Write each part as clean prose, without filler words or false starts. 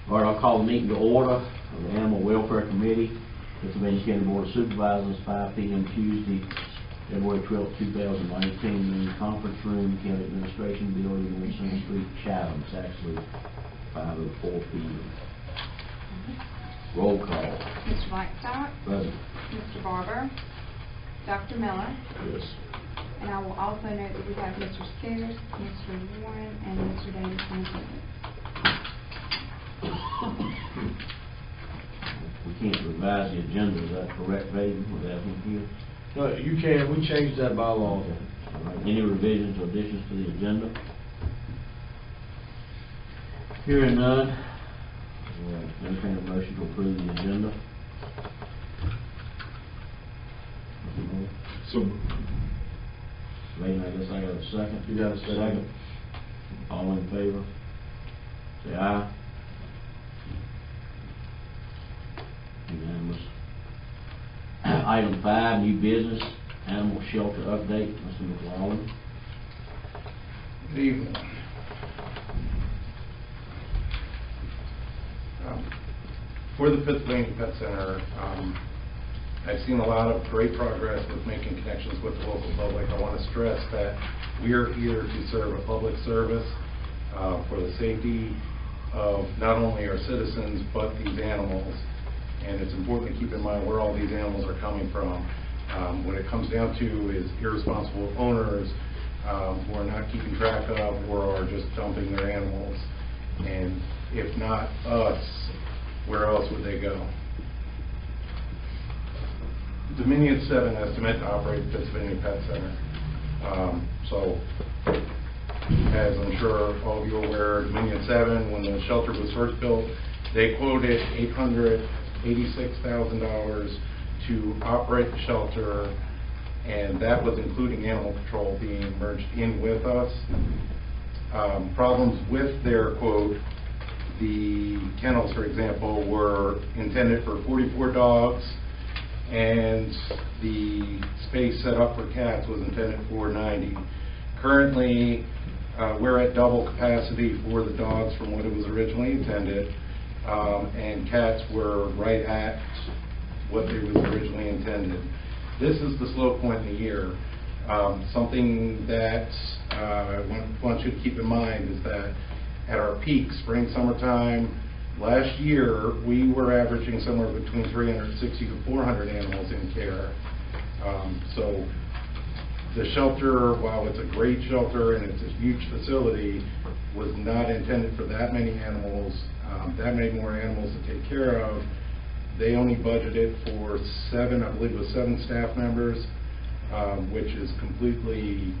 All right, I'll call the meeting to order of the Animal Welfare Committee, Pittsylvania County Board of Supervisors, 5 p.m. Tuesday, February 12, 2019, in the conference room, County Administration Building, on Center Street, Chatham. It's actually 5:04 p.m. Roll call. Mr. Blackstock. Present. Mr. Barber. Dr. Miller. Yes. And I will also note that we have Mr. Scares, Mr. Warren, and Mr. Davis in attendance. We can't revise the agenda, is that correct, Vaden, without him here? No, you can. We changed that by law. All right. Any revisions or additions to the agenda? Hearing none, we'll entertain a motion to approve the agenda. So, Vaden, I guess I got a second. You got a second. All in favor? Say aye. Unanimous. Item 5, new business, animal shelter update. Mr. McLaughlin. Good evening. For the Pittsylvania Pet Center, I've seen a lot of great progress with making connections with the local public. I want to stress that we are here to serve a public service for the safety of not only our citizens but these animals. And it's important to keep in mind where all these animals are coming from. What it comes down to is irresponsible owners who are not keeping track of or are just dumping their animals. And if not us, where else would they go? Dominion 7 estimate to operate the Pittsylvania Pet Center. So, as I'm sure all of you are aware, Dominion 7, when the shelter was first built, they quoted $886,000 to operate the shelter, and that was including animal control being merged in with us. Problems with their quote: the kennels, for example, were intended for 44 dogs, and the space set up for cats was intended for 90. Currently, we're at double capacity for the dogs from what it was originally intended, and cats were right at what it was originally intended. This is the slow point in the year. Something that one should keep in mind is that at our peak, spring, summertime, last year, we were averaging somewhere between 360 to 400 animals in care. So the shelter, while it's a great shelter and it's a huge facility, was not intended for that many animals, that many more animals to take care of. They only budgeted for 7, I believe it was 7 staff members, which is completely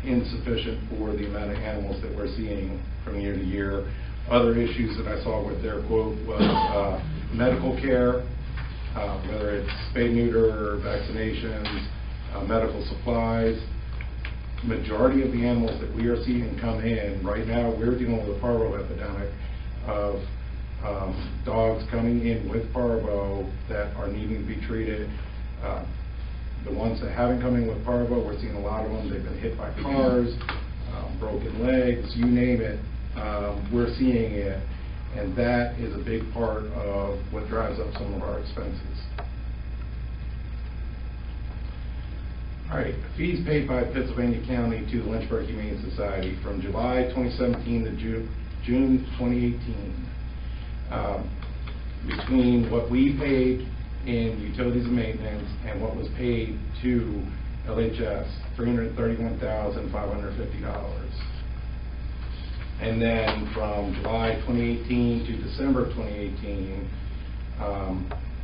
insufficient for the amount of animals that we're seeing from year to year. Other issues that I saw with their quote was medical care, whether it's spay, neuter, vaccinations, medical supplies. Majority of the animals that we are seeing come in, right now we're dealing with a parvo epidemic of dogs coming in with parvo that are needing to be treated. The ones that haven't come in with parvo, we're seeing a lot of them. They've been hit by cars, broken legs, you name it. We're seeing it, and that is a big part of what drives up some of our expenses. All right, fees paid by Pittsylvania County to the Lynchburg Humane Society from July 2017 to June 2018. Between what we paid in utilities and maintenance and what was paid to LHS, $331,550. And then from July 2018 to December 2018,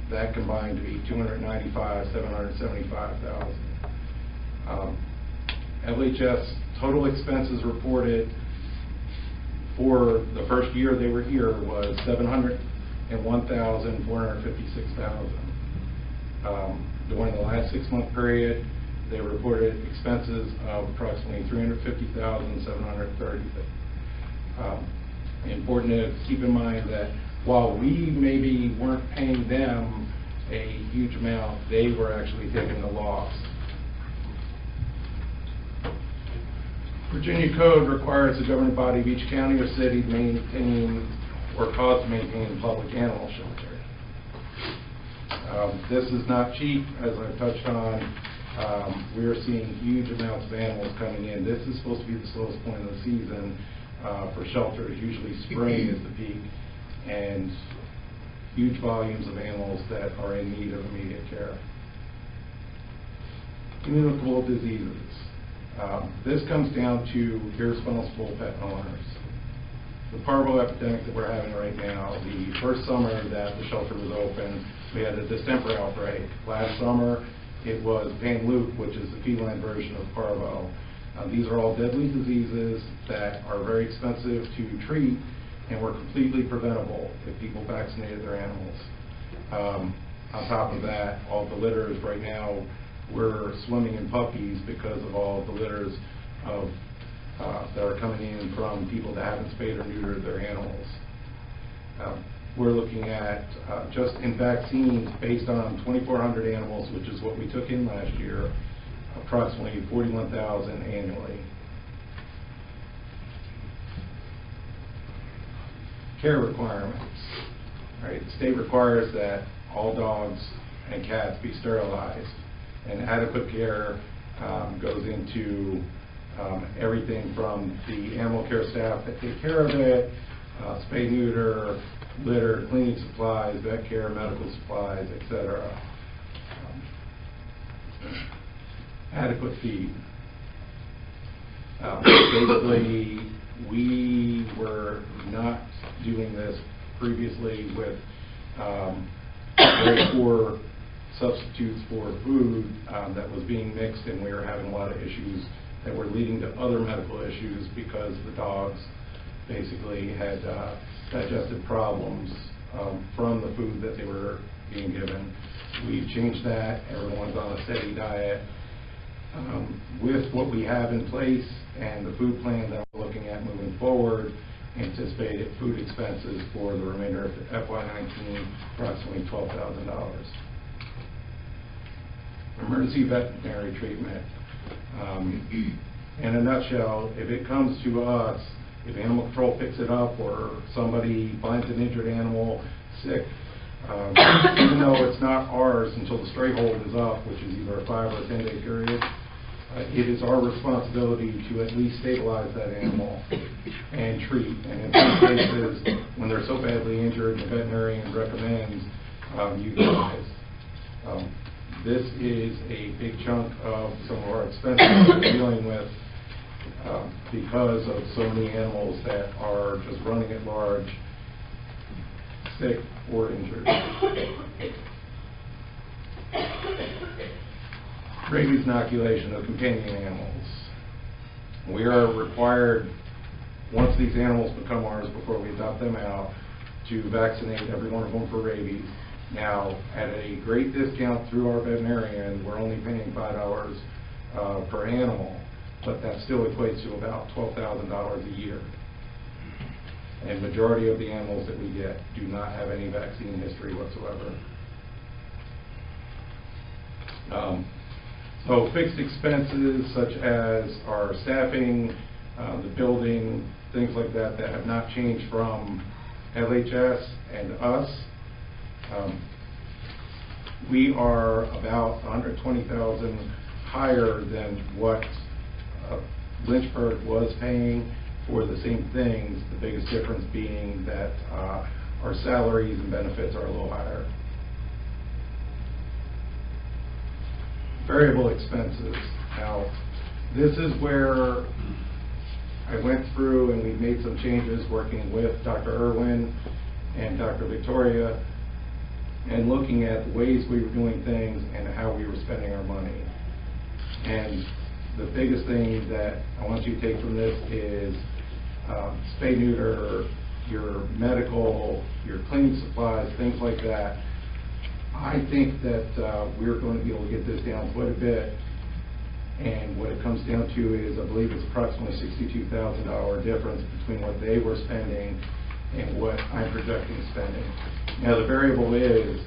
that combined to be $295,775,000. LHS total expenses reported for the first year they were here was $701,456,000. During the last 6-month period, they reported expenses of approximately $350,730. Important to keep in mind that while we maybe weren't paying them a huge amount, they were actually taking the loss. Virginia code requires the governing body of each county or city to maintain or cause to maintain a public animal shelter. This is not cheap, as I've touched on. We are seeing huge amounts of animals coming in. This is supposed to be the slowest point of the season for shelters. Usually spring is the peak, and huge volumes of animals that are in need of immediate care. Communicable diseases. This comes down to irresponsible pet owners. The parvo epidemic that we're having right now, the first summer that the shelter was open, we had a distemper outbreak. Last summer, it was Pan-Luke, which is the feline version of parvo. These are all deadly diseases that are very expensive to treat and were completely preventable if people vaccinated their animals. On top of that, all the litters right now, we're swimming in puppies because of all the litters of that are coming in from people that haven't spayed or neutered their animals. We're looking at, just in vaccines, based on 2,400 animals, which is what we took in last year, approximately 41,000 annually. Care requirements. Right? The state requires that all dogs and cats be sterilized, and adequate care goes into everything from the animal care staff that take care of it, spay, neuter, litter, cleaning supplies, vet care, medical supplies, etc. Adequate feed. Basically, we were not doing this previously with very poor substitutes for food that was being mixed, and we were having a lot of issues that were leading to other medical issues because the dogs basically had digestive problems from the food that they were being given. We've changed that. Everyone's on a steady diet. With what we have in place and the food plan that we're looking at moving forward, anticipated food expenses for the remainder of FY19, approximately $12,000. Emergency veterinary treatment. In a nutshell, if it comes to us, if animal control picks it up or somebody finds an injured animal sick, even though it's not ours until the stray hold is up, which is either a 5 or 10-day period, it is our responsibility to at least stabilize that animal and treat. And in some cases, when they're so badly injured, the veterinarian recommends euthanize. This is a big chunk of some of our expenses that we're dealing with because of so many animals that are just running at large, sick or injured. Rabies inoculation of companion animals. We are required, once these animals become ours, before we adopt them out, to vaccinate every one of them for rabies. Now, at a great discount through our veterinarian, we're only paying $5 per animal, but that still equates to about $12,000 a year. And majority of the animals that we get do not have any vaccine history whatsoever. So fixed expenses such as our staffing, the building, things like that that have not changed from LHS and us. We are about $120,000 higher than what Lynchburg was paying for the same things, the biggest difference being that our salaries and benefits are a little higher. Variable expenses. Now, this is where I went through and we've made some changes working with Dr. Irwin and Dr. Victoria and looking at the ways we were doing things and how we were spending our money. And the biggest thing that I want you to take from this is spay, neuter, your medical, your cleaning supplies, things like that. I think that we're going to be able to get this down quite a bit. And what it comes down to is, I believe it's approximately $62,000 difference between what they were spending and what I'm projecting spending. Now the variable is,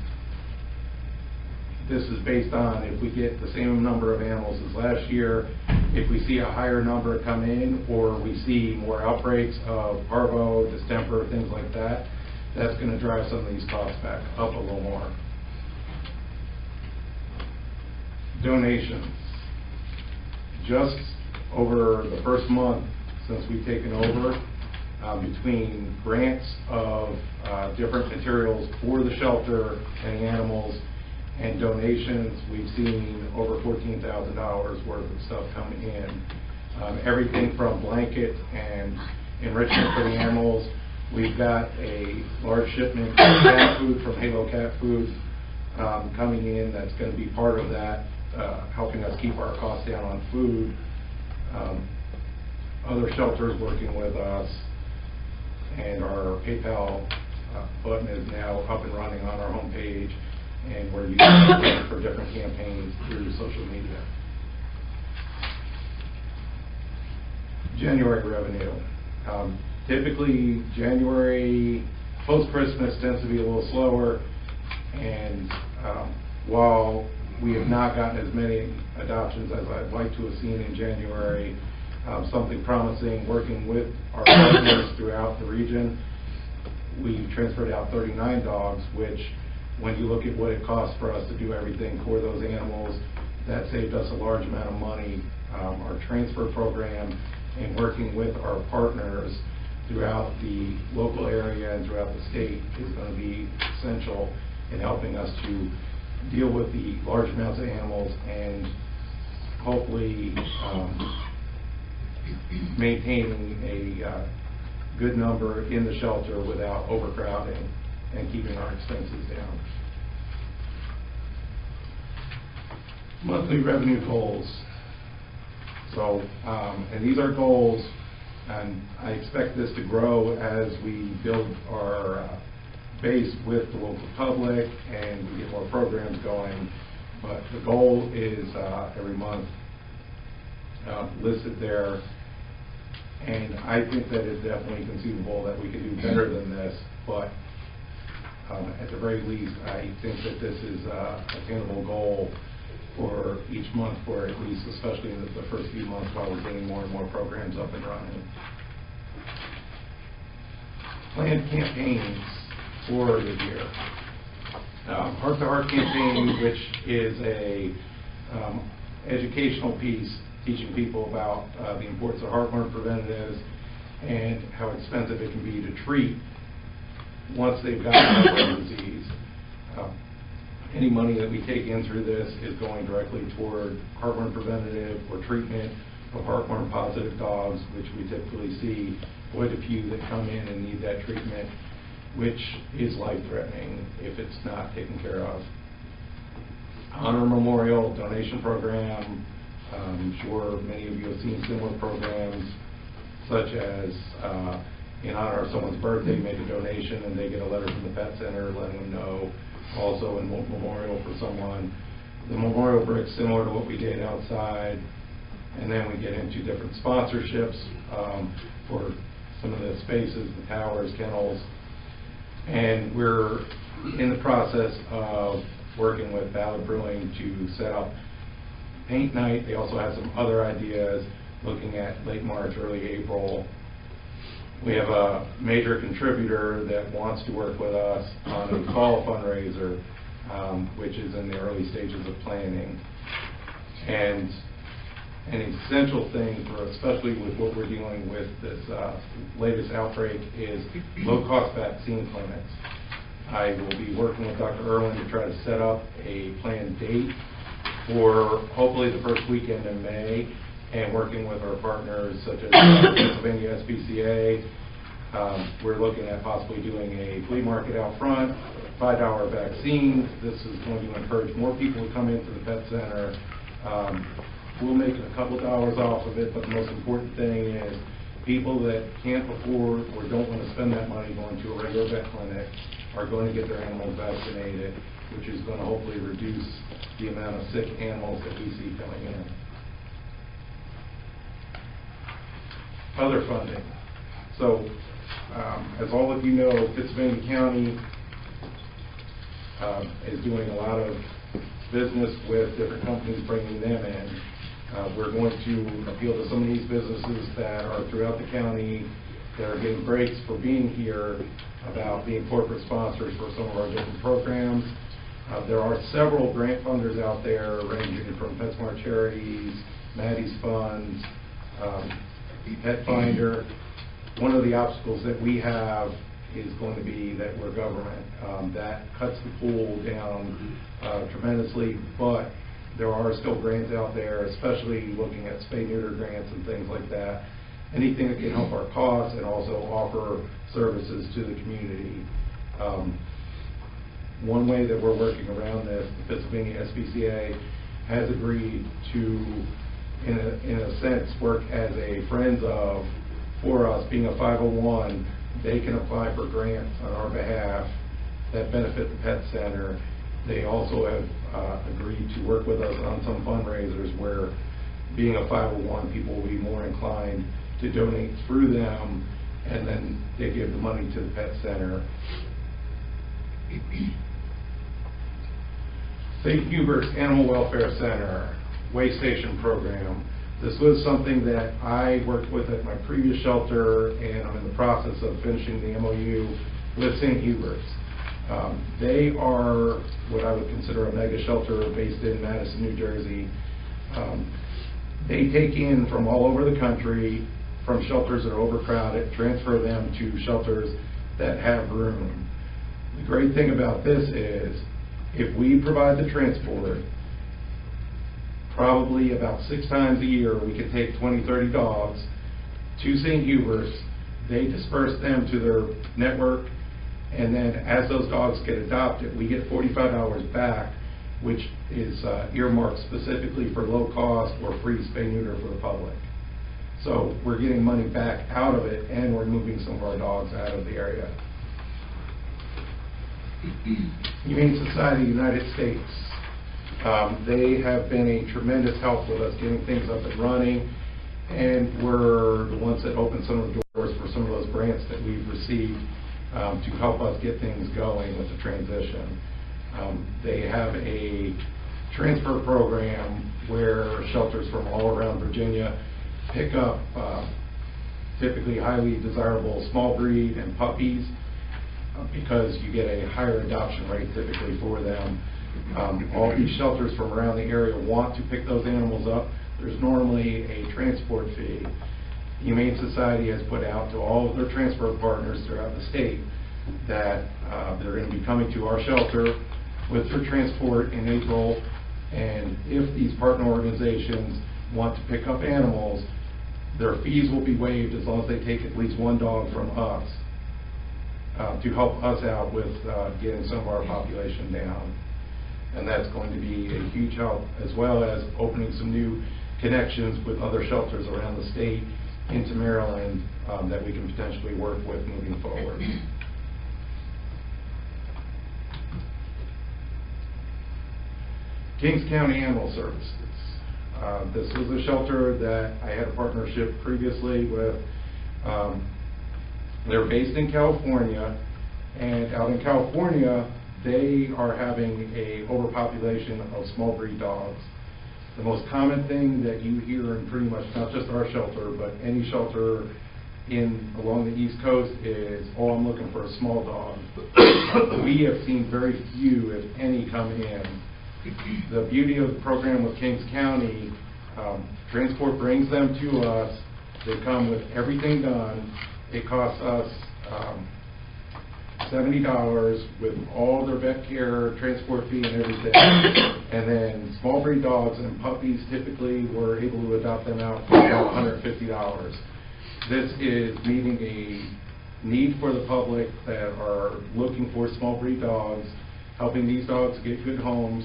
this is based on if we get the same number of animals as last year, if we see a higher number come in, or we see more outbreaks of parvo, distemper, things like that, that's going to drive some of these costs back up a little more. Donations. Just over the first month since we've taken over, between grants of different materials for the shelter and the animals and donations, we've seen over $14,000 worth of stuff coming in. Everything from blanket and enrichment for the animals. We've got a large shipment of cat food from Halo Cat Food coming in that's going to be part of that, helping us keep our costs down on food. Other shelters working with us, and our PayPal button is now up and running on our homepage, and we're using it for different campaigns through social media. January revenue. Typically, January post-Christmas tends to be a little slower, and while we have not gotten as many adoptions as I'd like to have seen in January, something promising working with our partners throughout the region. We transferred out 39 dogs, which when you look at what it costs for us to do everything for those animals, that saved us a large amount of money. Our transfer program and working with our partners throughout the local area and throughout the state is going to be essential in helping us to deal with the large amounts of animals and hopefully maintaining a good number in the shelter without overcrowding and keeping our expenses down. Monthly revenue goals. So, and these are goals, and I expect this to grow as we build our base with the local public and we get more programs going. But the goal is every month listed there. And I think that it's definitely conceivable that we can do better than this, but at the very least, I think that this is a attainable goal for each month, for at least, especially in the first few months while we're getting more and more programs up and running. Planned campaigns for the year. Heart to Heart campaign, which is a educational piece teaching people about the importance of heartworm preventatives and how expensive it can be to treat once they've got heartworm disease. Any money that we take in through this is going directly toward heartworm preventative or treatment of heartworm positive dogs, which we typically see quite a few that come in and need that treatment, which is life-threatening if it's not taken care of. Honor Memorial donation program. I'm sure many of you have seen similar programs, such as in honor of someone's birthday, make a donation and they get a letter from the pet center letting them know. Also in memorial for someone. The memorial brick's similar to what we did outside, and then we get into different sponsorships for some of the spaces, the towers, kennels, and we're in the process of working with Ballard Brewing to set up paint night. They also have some other ideas looking at late March, early April. We have a major contributor that wants to work with us on a fall fundraiser, which is in the early stages of planning. And an essential thing for, especially with what we're dealing with this latest outbreak, is low-cost vaccine clinics. I will be working with Dr. Irwin to try to set up a planned date for hopefully the first weekend in May, and working with our partners such as Pittsylvania SPCA. We're looking at possibly doing a flea market out front, $5 vaccines. This is going to encourage more people to come into the pet center. We'll make a couple dollars off of it, but the most important thing is people that can't afford or don't want to spend that money going to a regular vet clinic are going to get their animals vaccinated, which is going to hopefully reduce the amount of sick animals that we see coming in. Other funding. So, as all of you know, Pittsylvania County is doing a lot of business with different companies, bringing them in. We're going to appeal to some of these businesses that are throughout the county that are getting breaks for being here about being corporate sponsors for some of our different programs. There are several grant funders out there ranging from PetSmart Charities, Maddie's Funds, Pet Finder. One of the obstacles that we have is going to be that we're government. That cuts the pool down tremendously, but there are still grants out there, especially looking at spay-neuter grants and things like that. Anything that can help our costs and also offer services to the community. One way that we're working around this, the Pittsylvania SPCA has agreed to, in a sense, work as a friends of, for us, being a 501, they can apply for grants on our behalf that benefit the pet center. They also have agreed to work with us on some fundraisers where, being a 501, people will be more inclined to donate through them, and then they give the money to the pet center. St. Hubert's Animal Welfare Center Way Station Program. This was something that I worked with at my previous shelter, and I'm in the process of finishing the MOU with St. Hubert's. They are what I would consider a mega shelter based in Madison, New Jersey. They take in from all over the country, from shelters that are overcrowded, transfer them to shelters that have room. The great thing about this is, if we provide the transport, probably about 6 times a year, we could take 20, 30 dogs to St. Hubert's. They disperse them to their network, and then as those dogs get adopted, we get $45 back, which is earmarked specifically for low cost or free spay-neuter for the public. So we're getting money back out of it, and we're moving some of our dogs out of the area. Humane Society of the United States. They have been a tremendous help with us getting things up and running, and we're the ones that opened some of the doors for some of those grants that we've received to help us get things going with the transition. They have a transfer program where shelters from all around Virginia pick up typically highly desirable small breed and puppies because you get a higher adoption rate typically for them. All these shelters from around the area want to pick those animals up. There's normally a transport fee. The Humane Society has put out to all of their transport partners throughout the state that they're going to be coming to our shelter with their transport in April, and if these partner organizations want to pick up animals, their fees will be waived as long as they take at least one dog from us to help us out with getting some of our population down. And that's going to be a huge help, as well as opening some new connections with other shelters around the state into Maryland that we can potentially work with moving forward. Kings County Animal Services. This was a shelter that I had a partnership previously with. They're based in California, and out in California, they are having a overpopulation of small breed dogs. The most common thing that you hear in pretty much not just our shelter, but any shelter along the East Coast is, "Oh, I'm looking for a small dog." We have seen very few, if any, come in. The beauty of the program with Kings County, transport brings them to us. They come with everything done. It costs us $70 with all their vet care, transport fee, and everything. And then small breed dogs and puppies, typically we're able to adopt them out for about $150. This is meeting a need for the public that are looking for small breed dogs, helping these dogs get good homes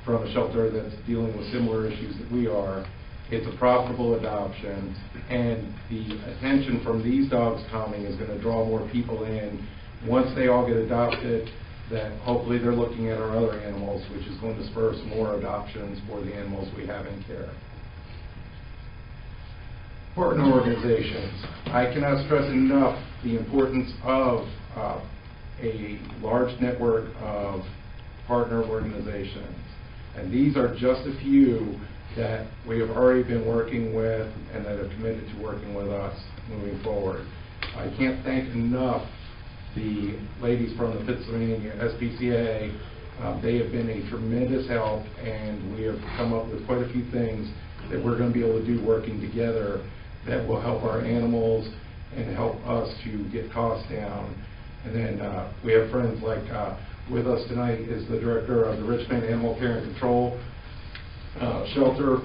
from a shelter that's dealing with similar issues that we are. It's a profitable adoption, and the attention from these dogs coming is going to draw more people in. Once they all get adopted, that hopefully they're looking at our other animals, which is going to spur some more adoptions for the animals we have in care. Partner organizations. I cannot stress enough the importance of a large network of partner organizations. And these are just a few that we have already been working with and that have committed to working with us moving forward. I can't thank enough the ladies from the Pittsylvania SPCA. They have been a tremendous help, and we have come up with quite a few things that we're going to be able to do working together that will help our animals and help us to get costs down. And then we have friends like with us tonight is the director of the Richmond Animal Care and Control Shelter,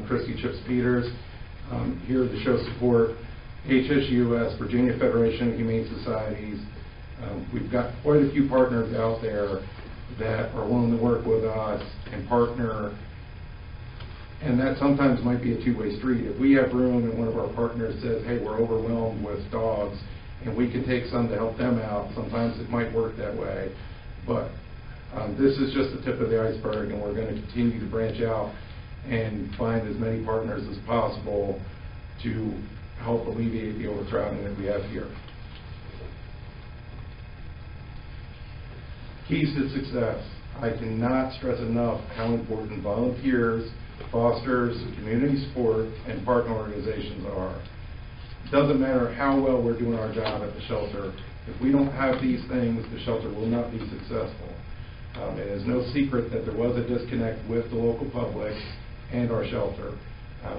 Christy Chips Peters, here to show support. HSUS, Virginia Federation of Humane Societies. We've got quite a few partners out there that are willing to work with us and partner, and that sometimes might be a two-way street. If we have room and one of our partners says, hey, we're overwhelmed with dogs, and we can take some to help them out, sometimes it might work that way. But this is just the tip of the iceberg, and we're going to continue to branch out and find as many partners as possible to help alleviate the overcrowding that we have here. Keys to success. I cannot stress enough how important volunteers, fosters, community support, and partner organizations are. It doesn't matter how well we're doing our job at the shelter. If we don't have these things, the shelter will not be successful. It is no secret that there was a disconnect with the local public and our shelter.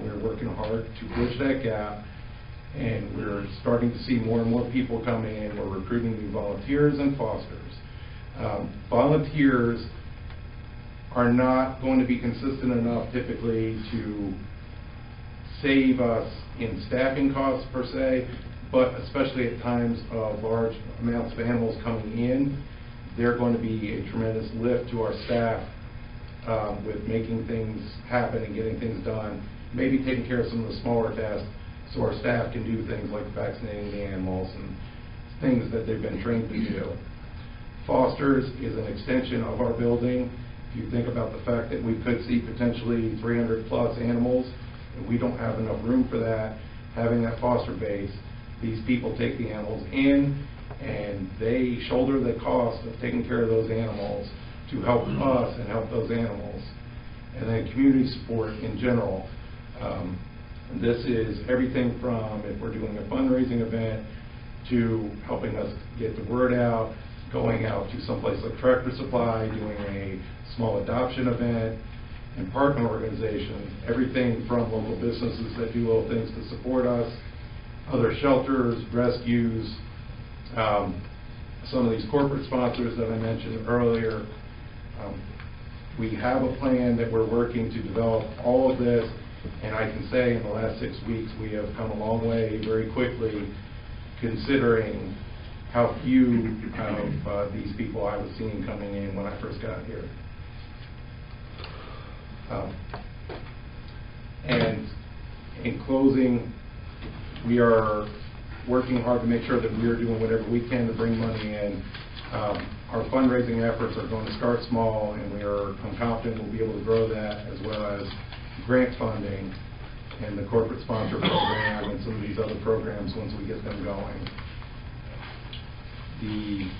We're working hard to bridge that gap, and we're starting to see more and more people coming in. We're recruiting new volunteers and fosters. Volunteers are not going to be consistent enough typically to save us in staffing costs per se, but especially at times of large amounts of animals coming in, they're going to be a tremendous lift to our staff with making things happen and getting things done, maybe taking care of some of the smaller tasks so our staff can do things like vaccinating the animals and things that they've been trained to do. Fosters is an extension of our building. If you think about the fact that we could see potentially 300 plus animals, and we don't have enough room for that, having that foster base, these people take the animals in and they shoulder the cost of taking care of those animals to help us and help those animals. And then community support in general. This is everything from if we're doing a fundraising event to helping us get the word out, going out to someplace like Tractor Supply, doing a small adoption event, and partner organizations, everything from local businesses that do little things to support us, other shelters, rescues, some of these corporate sponsors that I mentioned earlier. We have a plan that we're working to develop all of this, and I can say in the last 6 weeks we have come a long way very quickly, considering how few of these people I was seeing coming in when I first got here. And in closing, we are working hard to make sure that we are doing whatever we can to bring money in. Our fundraising efforts are going to start small, and I'm confident we'll be able to grow that, as well as grant funding and the corporate sponsor program and some of these other programs once we get them going. The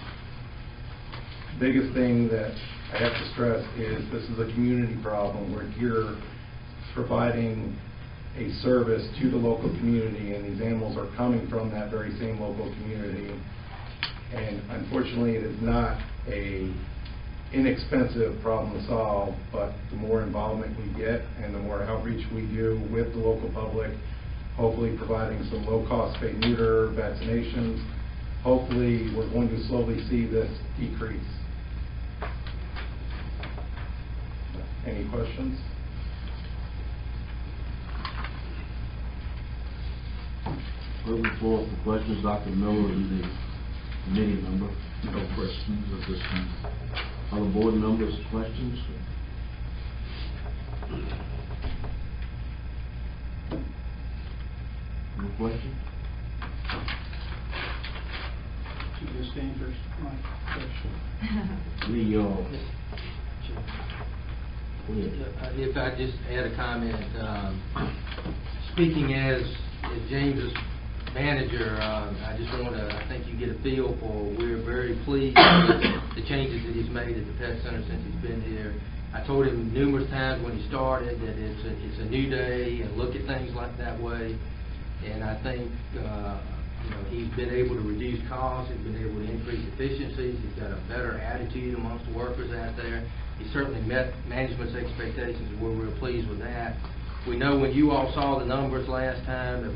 biggest thing that I have to stress is this is a community problem. We're here providing a service to the local community, and these animals are coming from that very same local community. And unfortunately, it is not a inexpensive problem to solve, but the more involvement we get and the more outreach we do with the local public, hopefully providing some low-cost spay neuter vaccinations, hopefully we're going to slowly see this decrease. Any questions? Open the floor for questions. Dr. Miller is the committee member. No questions at this time. Other board members, questions? No question? You just answered my question. If I just add a comment, speaking as James's manager, I just want to, I think you get a feel for, we're very pleased with the changes that he's made at the pet center since he's been here, I told him numerous times when he started that it's a new day and look at things like that way. And I think he's been able to reduce costs, he's been able to increase efficiencies, he's got a better attitude amongst the workers out there. He certainly met management's expectations, and we're real pleased with that. We know when you all saw the numbers last time, it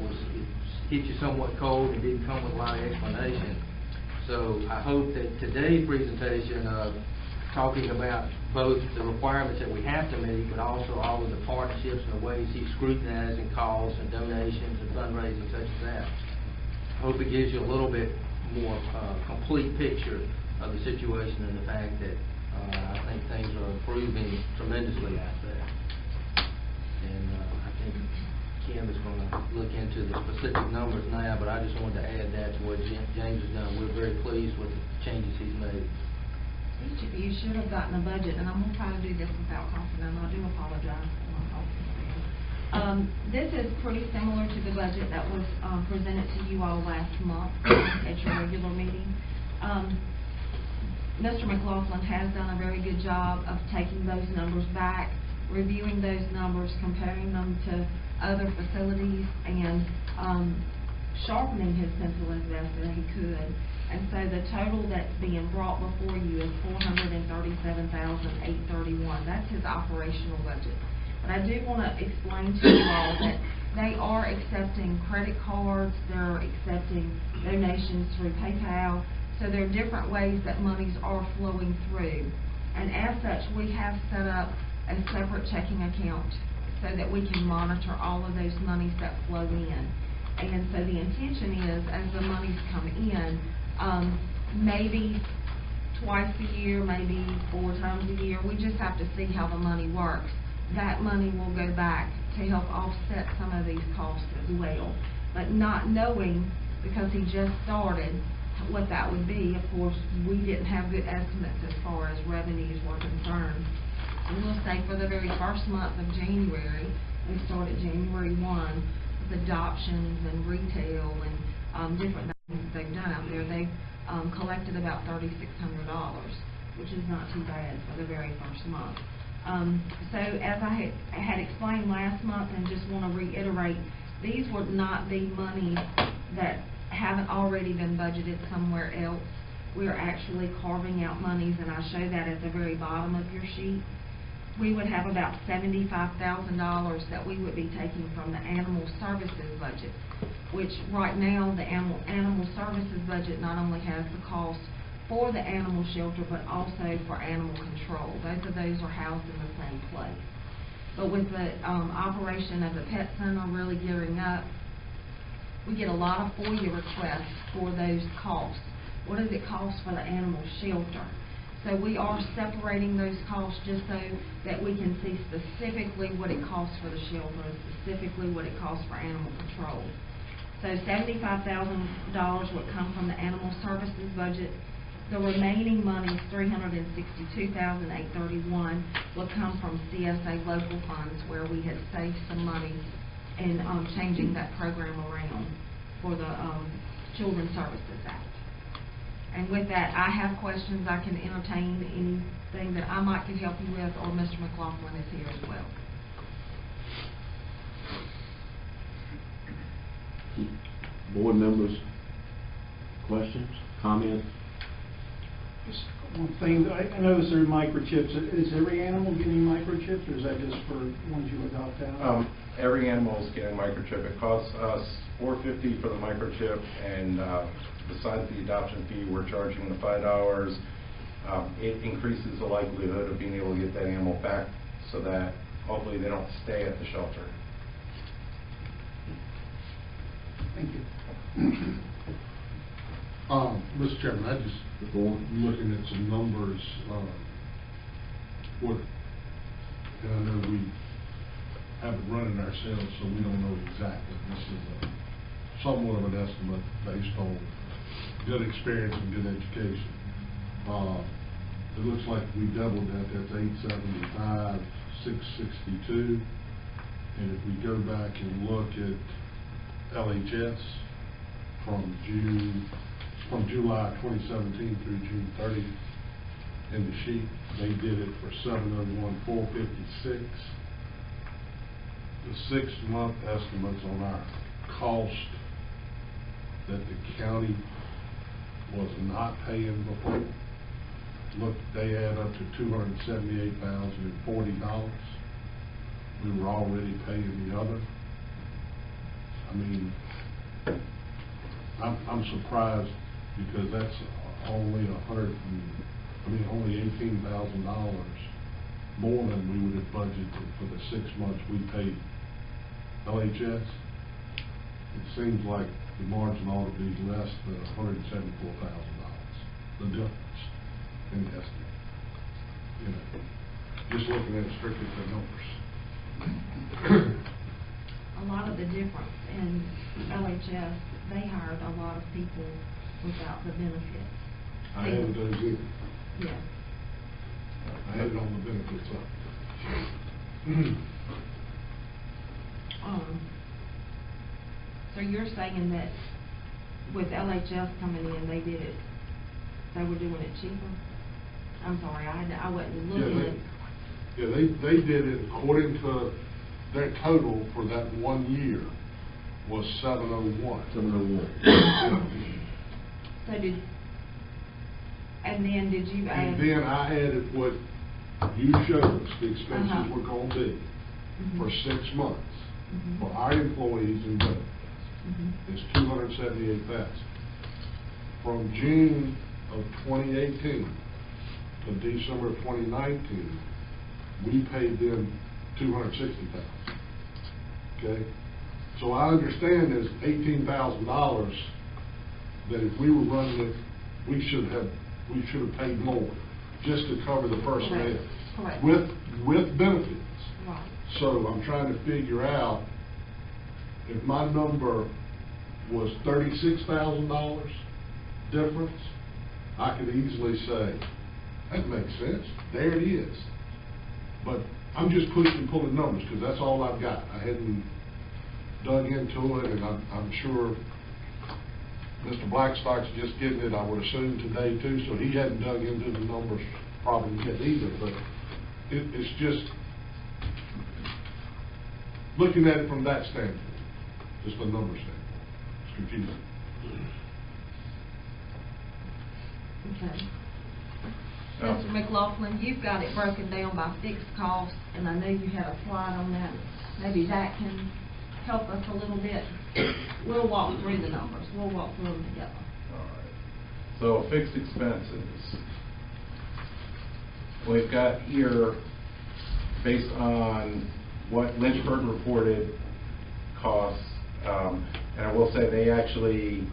hit you somewhat cold and didn't come with a lot of explanation. So I hope that today's presentation of talking about both the requirements that we have to meet, but also all of the partnerships and the ways he's scrutinizing costs and donations and fundraising such as that. I hope it gives you a little bit more complete picture of the situation and the fact that I think things are improving tremendously out there. And I think Kim is going to look into the specific numbers now, but I just wanted to add that to what James has done. We're very pleased with the changes he's made. Each of you should have gotten a budget, and I'm going to try to do this without coughing, and I do apologize for my coughing. This is pretty similar to the budget that was presented to you all last month at your regular meeting. Mr. McLaughlin has done a very good job of taking those numbers back, reviewing those numbers, comparing them to other facilities, and sharpening his pencil as best as he could. And so the total that's being brought before you is $437,831. That's his operational budget. But I do want to explain to you all that they are accepting credit cards, they're accepting donations through PayPal, so there are different ways that monies are flowing through. And as such, we have set up a separate checking account so that we can monitor all of those monies that flow in. And so the intention is, as the monies come in, maybe twice a year, maybe 4 times a year, we just have to see how the money works. That money will go back to help offset some of these costs as well. But not knowing, because he just started, what that would be, of course, we didn't have good estimates as far as revenues were concerned. And we'll say for the very first month of January, we started January 1 with adoptions and retail and different things that they've done out there. They've collected about $3,600, which is not too bad for the very first month. So as I had explained last month, and just want to reiterate, these would not be money that haven't already been budgeted somewhere else. We are actually carving out monies, and I show that at the very bottom of your sheet. We would have about $75,000 that we would be taking from the animal services budget, which right now the animal services budget not only has the cost for the animal shelter, but also for animal control. Both of those are housed in the same place. But with the operation of the pet center really gearing up, we get a lot of FOIA requests for those costs. What does it cost for the animal shelter? So we are separating those costs just so that we can see specifically what it costs for the shelter and specifically what it costs for animal control. So $75,000 would come from the animal services budget. The remaining money, $362,831, will come from CSA local funds, where we had saved some money in changing that program around for the Children's Services Act. And with that, I have questions. I can entertain anything that I might can help you with, or Mr. McLaughlin is here as well. Board members, questions, comments? Just one thing, I noticed there are microchips. Is every animal getting microchips, or is that just for ones you adopt out? Every animal is getting a microchip. It costs us $4.50 for the microchip, and besides the adoption fee, we're charging the $5. It increases the likelihood of being able to get that animal back, so that hopefully they don't stay at the shelter. Thank you. Mr. Chairman, I just, looking at some numbers, and I know we haven't run it ourselves, so we don't know exactly. This is somewhat of an estimate based on good experience and good education. It looks like we doubled that. That's 875, 662. And if we go back and look at LHS from July 2017 through June 30, in the sheet, they did it for $701,456. The 6-month estimates on our cost that the county was not paying before, look, they add up to $278,040. We were already paying the other. I mean, I'm surprised because that's only only $18,000 more than we would have budgeted for the 6 months we paid LHS. It seems like the margin ought to be less than $174,000, the difference in the estimate. You know, just looking at strictly the numbers. A lot of the difference in LHS, they hired a lot of people without the benefits. I haven't done it either. Yes. I had it on the benefits up. So you're saying that with LHS coming in, they were doing it cheaper? I'm sorry, I wasn't looking at. Yeah, they did it according to their total for that 1 year was 701. 701. So and then did you add? And then I added what you showed us, the expenses were gonna be for 6 months for our employees and benefits. It's $278,000. From June of 2018 to December of 2019, we paid them $260,000. Okay, so I understand there's $18,000 that if we were running it, we should have paid more just to cover the personnel. Correct. With benefits. Right. So I'm trying to figure out if my number was $36,000 difference, I could easily say, that makes sense, there it is. But I'm just pulling numbers because that's all I've got. I hadn't dug into it, and I'm sure Mr. Blackstock's just getting it, I would assume today too, so he hadn't dug into the numbers probably yet either, but it's just looking at it from that standpoint, just a number standpoint. It's confusing. Okay. Mr. McLaughlin, you've got it broken down by fixed costs, and I know you had a slide on that. Maybe that can help us a little bit. We'll walk through the numbers. We'll walk through them together. All right. So fixed expenses. We've got here, based on what Lynchburg reported costs, and I will say they actually,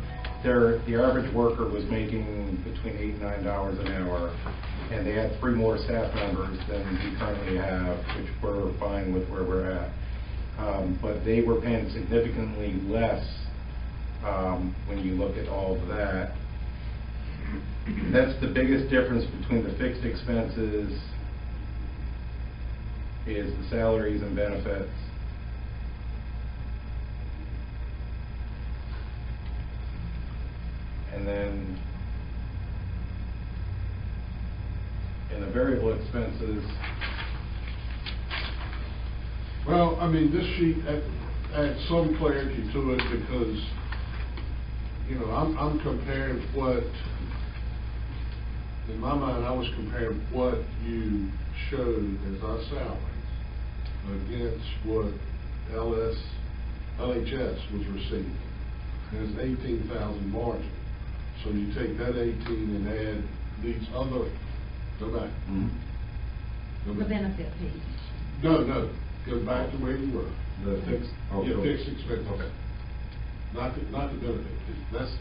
the average worker was making between $8 and $9 an hour, and they had 3 more staff members than we currently have, which we're fine with where we're at. But they were paying significantly less when you look at all of that. That's the biggest difference between the fixed expenses is the salaries and benefits. And then in the variable expenses. Well, I mean, this sheet adds some clarity to it because, you know, I'm comparing what, in my mind, I was comparing what you showed as our salaries against what LHS was receiving. There's 18,000 margin. So you take that 18 and add these other, go back. Go The back. benefit piece. No, go back to where you were. The fixed. Yeah, fixed expenses. Okay. Not the benefit piece. That's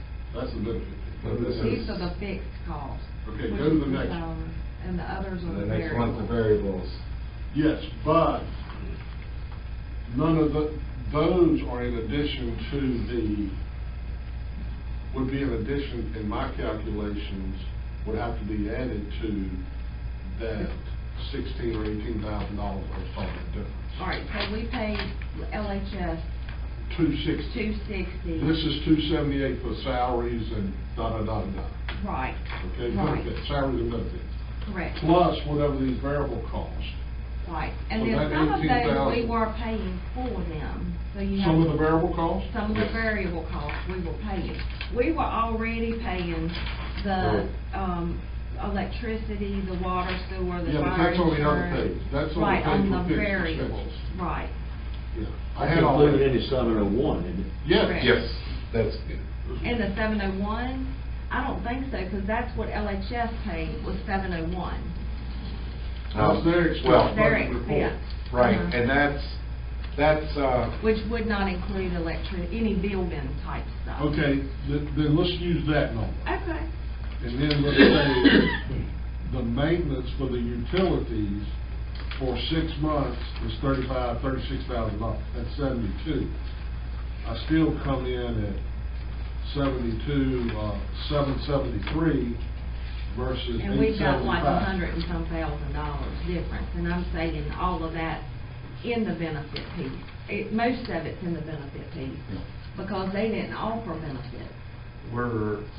the benefit piece. No, this These is- are the fixed costs. Okay, which go to is the next. salary, and the others are The the next one's the variables. variables. Yes, but none of those are in addition to would be in addition, in my calculations, would have to be added to that $16,000 or $18,000 I was talking difference. All right, so we paid LHS 260. $260. This is 278 for salaries and da-da-da-da. Right. Okay, Right. benefits, salaries and benefits. Correct. plus whatever these variable costs. Right, and So then that some of those we 18,000 were paying for them, so you have. Some of the variable costs? Some of the variable costs we were paying. We were already paying the, electricity, the water, sewer, the Yeah, but fire that's on the other insurance. page. That's on the Right, page on with the fixed variables, expenses. right. Yeah. I That's had all included that. in the 701, isn't it? Yes. Correct. Yes, that's good. In the 701, I don't think so, because that's what LHS paid, was 701. That's their expense Well, Their budget report. expense. Right, Uh-huh. and that's, Which would not include any building type stuff. Okay, then let's use that number. Okay. And then let's say the maintenance for the utilities for 6 months is $36,000. That's 72. I still come in at 773 versus And we've got like 875. $100 and some $1,000 difference, and I'm saying all of that in the benefit piece. Most of it's in the benefit piece, because they didn't offer benefits.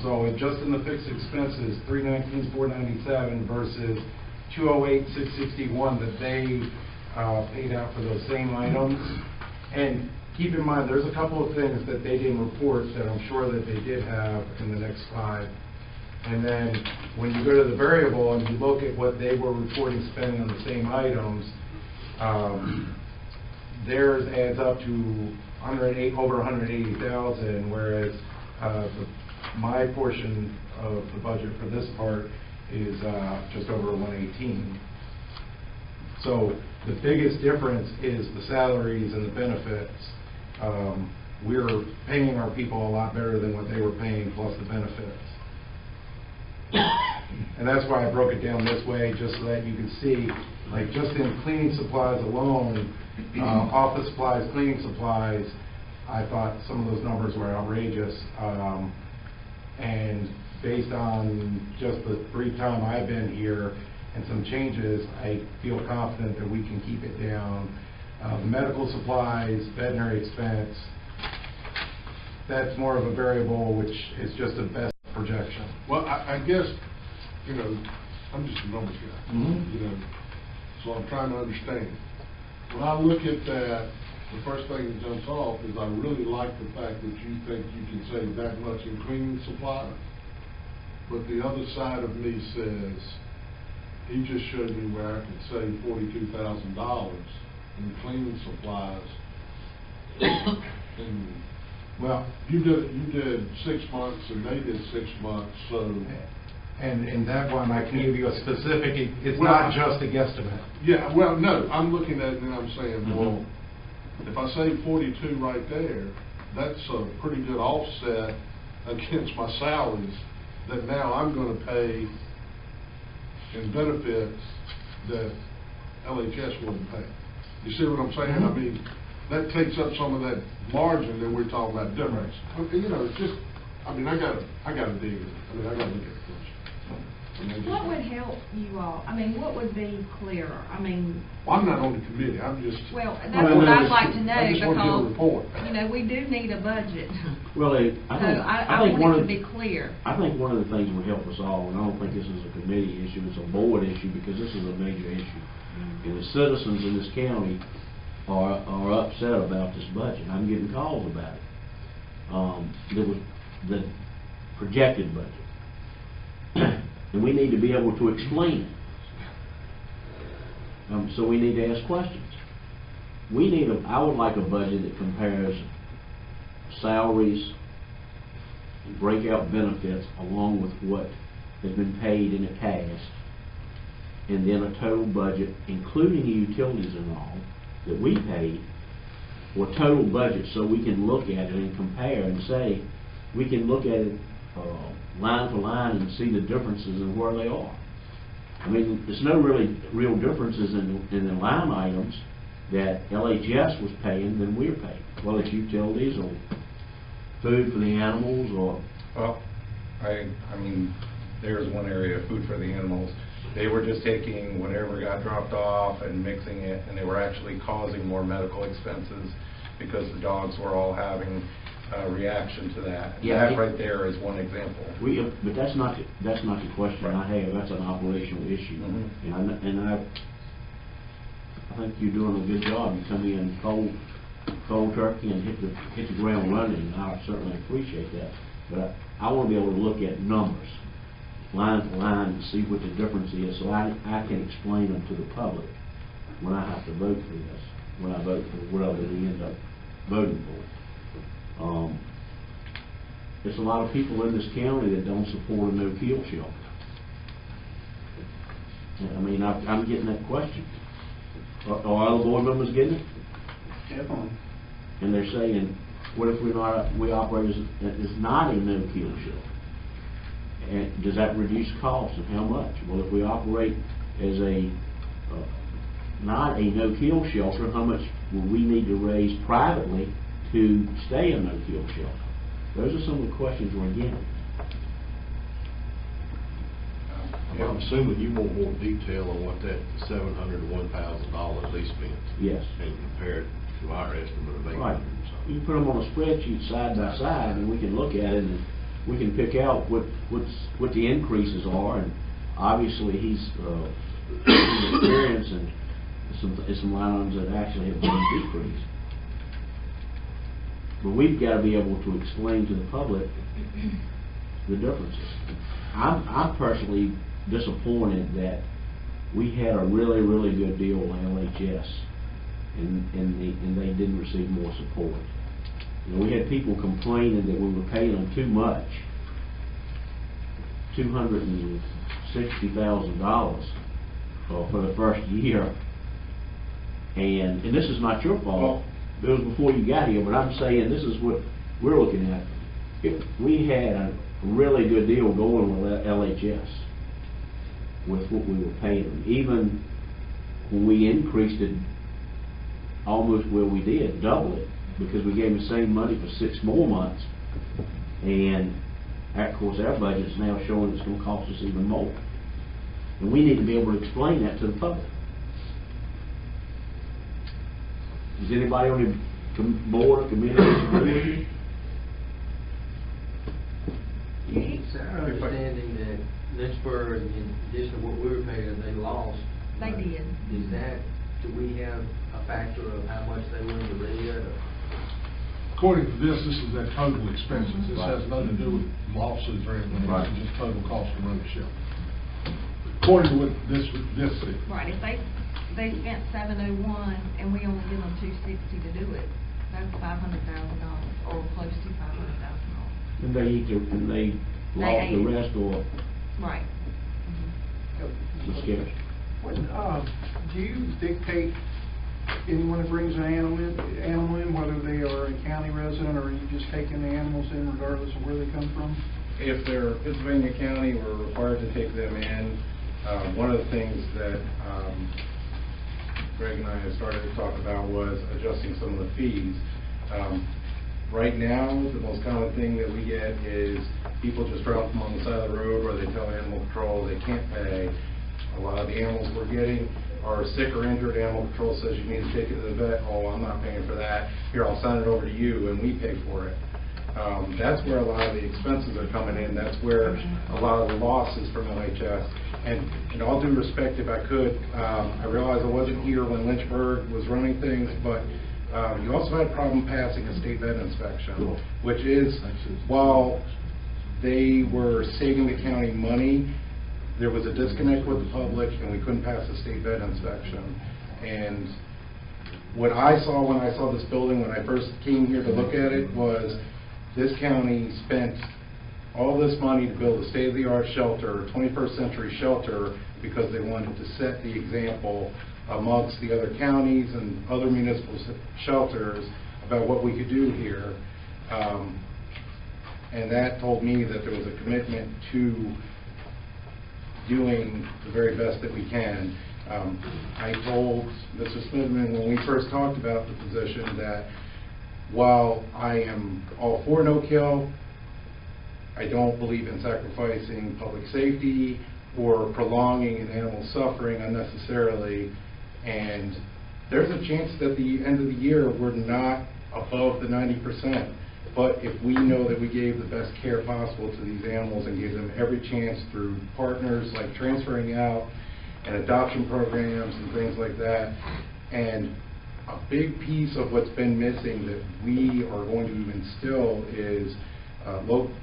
so just in the fixed expenses, 319, 497 versus 208, 661 that they paid out for those same items. And keep in mind, there's a couple of things that they didn't report that I'm sure that they did have in the next slide. And then when you go to the variable and you look at what they were reporting spending on the same items, theirs adds up to over 180,000, whereas my portion of the budget for this part is just over 118. So the biggest difference is the salaries and the benefits. We're paying our people a lot better than what they were paying, plus the benefits. And that's why I broke it down this way, just so that you can see, like, just in cleaning supplies alone, office supplies, cleaning supplies, I thought some of those numbers were outrageous. And based on just the brief time I've been here and some changes, I feel confident that we can keep it down. The medical supplies, veterinary expense, that's more of a variable, which is just a best projection. Well, I guess, I'm just a numbers guy, so I'm trying to understand. When I look at that, the first thing that jumps off is I really like the fact that you think you can save that much in cleaning supplies. But the other side of me says, he just showed me where I could save $42,000 in cleaning supplies. And Well, you did 6 months and they did 6 months, so. and in that one, I can give you a specific, it's Well, not just a guesstimate. Yeah, well, no, I'm looking at it and I'm saying, Mhm. well, if I save 42 right there, that's a pretty good offset against my salaries that now I'm going to pay in benefits that LHS wouldn't pay. You see what I'm saying? Mhm. I mean, that takes up some of that margin that we're talking about difference. It's just, I gotta dig it. I gotta look at it first. What would help you all? What would be clearer? Well, I'm not on the committee, I'm just. Well, that's what I'd like to know, I just want to get a report. because, we do need a budget. Well, So I think I one want it of to be clear. I think one of the things would help us all, and I don't think this is a committee issue, it's a board issue, because this is a major issue. And the citizens in this county are upset about this budget. I'm getting calls about it. There was the projected budget. And we need to be able to explain it. So we need to ask questions. I would like a budget that compares salaries and break out benefits along with what has been paid in the past, and then a total budget, including the utilities and all, that we paid, or total budget, so we can look at it and compare and say, we can look at it line for line and see the differences in where they are. There's no real differences in the line items that LHS was paying than we're paying. Well, it's utilities or food for the animals or... Well, there's one area, food for the animals. They were just taking whatever got dropped off and mixing it, and they were actually causing more medical expenses because the dogs were all having reaction to that. And Yeah, that right there is one example. But that's not the question I have. That's an operational issue. Mhm. And I think you're doing a good job. You come in cold turkey and hit the ground running, and I certainly appreciate that. But I want to be able to look at numbers, line for line, and see what the difference is, so I can explain them to the public when I have to vote for this, when I vote for whatever we end up voting for. There's a lot of people in this county that don't support a no-kill shelter. I mean, I'm getting that question. Are other board members getting it? Definitely. And they're saying, what if we operate as not a no-kill shelter? And does that reduce costs, and how much? Well, if we operate as not a no-kill shelter, how much will we need to raise privately to stay a no-kill shelter? Those are some of the questions we're getting. I'm assuming you want more detail on what that $700 to $1,000 they spent. Yes. And compare it to our estimate of $800. Right. You can put them on a spreadsheet side by side, and we can look at it, and we can pick out what the increases are, and obviously he's experienced and some line items that actually have been decreased. But we've got to be able to explain to the public the differences. I'm personally disappointed that we had a really, really good deal with LHS, and they didn't receive more support. You know, we had people complaining that we were paying them too much, $260,000 for the first year, and this is not your fault. It was before you got here, but I'm saying this is what we're looking at. If we had a really good deal going with LHS, with what we were paying them, even when we increased it almost where we did, double it, because we gave them the same money for 6 more months, and of course our budget's now showing it's going to cost us even more, and we need to be able to explain that to the public. Does anybody on the board or committee disagree with you? It's our understanding that Lynchburg, in addition to what we were paying, they lost. They did. Do we have a factor of how much they were to bid? According to this is their total expenses. This Right. has nothing to do with losses or anything. Right. It's just total cost to run the shelter. According to what this said. Right, if they spent $701 and we only give them $260 to do it, that's $500,000 or close to $500,000. And they lost ate the it. rest or Right. the skips. What, do you dictate anyone that brings an animal in, whether they are a county resident, or are you just taking the animals in regardless of where they come from? If they're Pittsylvania County, we're required to take them in. One of the things that Greg and I have started to talk about was adjusting some of the fees. Right now, the most common thing that we get is people just drop them on the side of the road, or they tell animal control they can't pay. A lot of the animals we're getting are sick or injured. Animal control says you need to take it to the vet. Oh, I'm not paying for that. Here, I'll send it over to you, and we pay for it. That's where a lot of the expenses are coming in. That's where a lot of the losses from LHS. And in all due respect, if I could, I realize I wasn't here when Lynchburg was running things, but you also had a problem passing a state vet inspection, which is, while they were saving the county money, there was a disconnect with the public, and we couldn't pass a state vet inspection. And what I saw when I saw this building, when I first came here to look at it, was this county spent all this money to build a state-of-the-art shelter, 21st century shelter, because they wanted to set the example amongst the other counties and other municipal shelters about what we could do here. And that told me that there was a commitment to doing the very best that we can. I told Mr. Smithman when we first talked about the position that while I am all for no-kill, I don't believe in sacrificing public safety or prolonging an animal's suffering unnecessarily. And there's a chance that at the end of the year we're not above the 90%. But if we know that we gave the best care possible to these animals and gave them every chance through partners like transferring out and adoption programs and things like that, and a big piece of what's been missing that we are going to instill is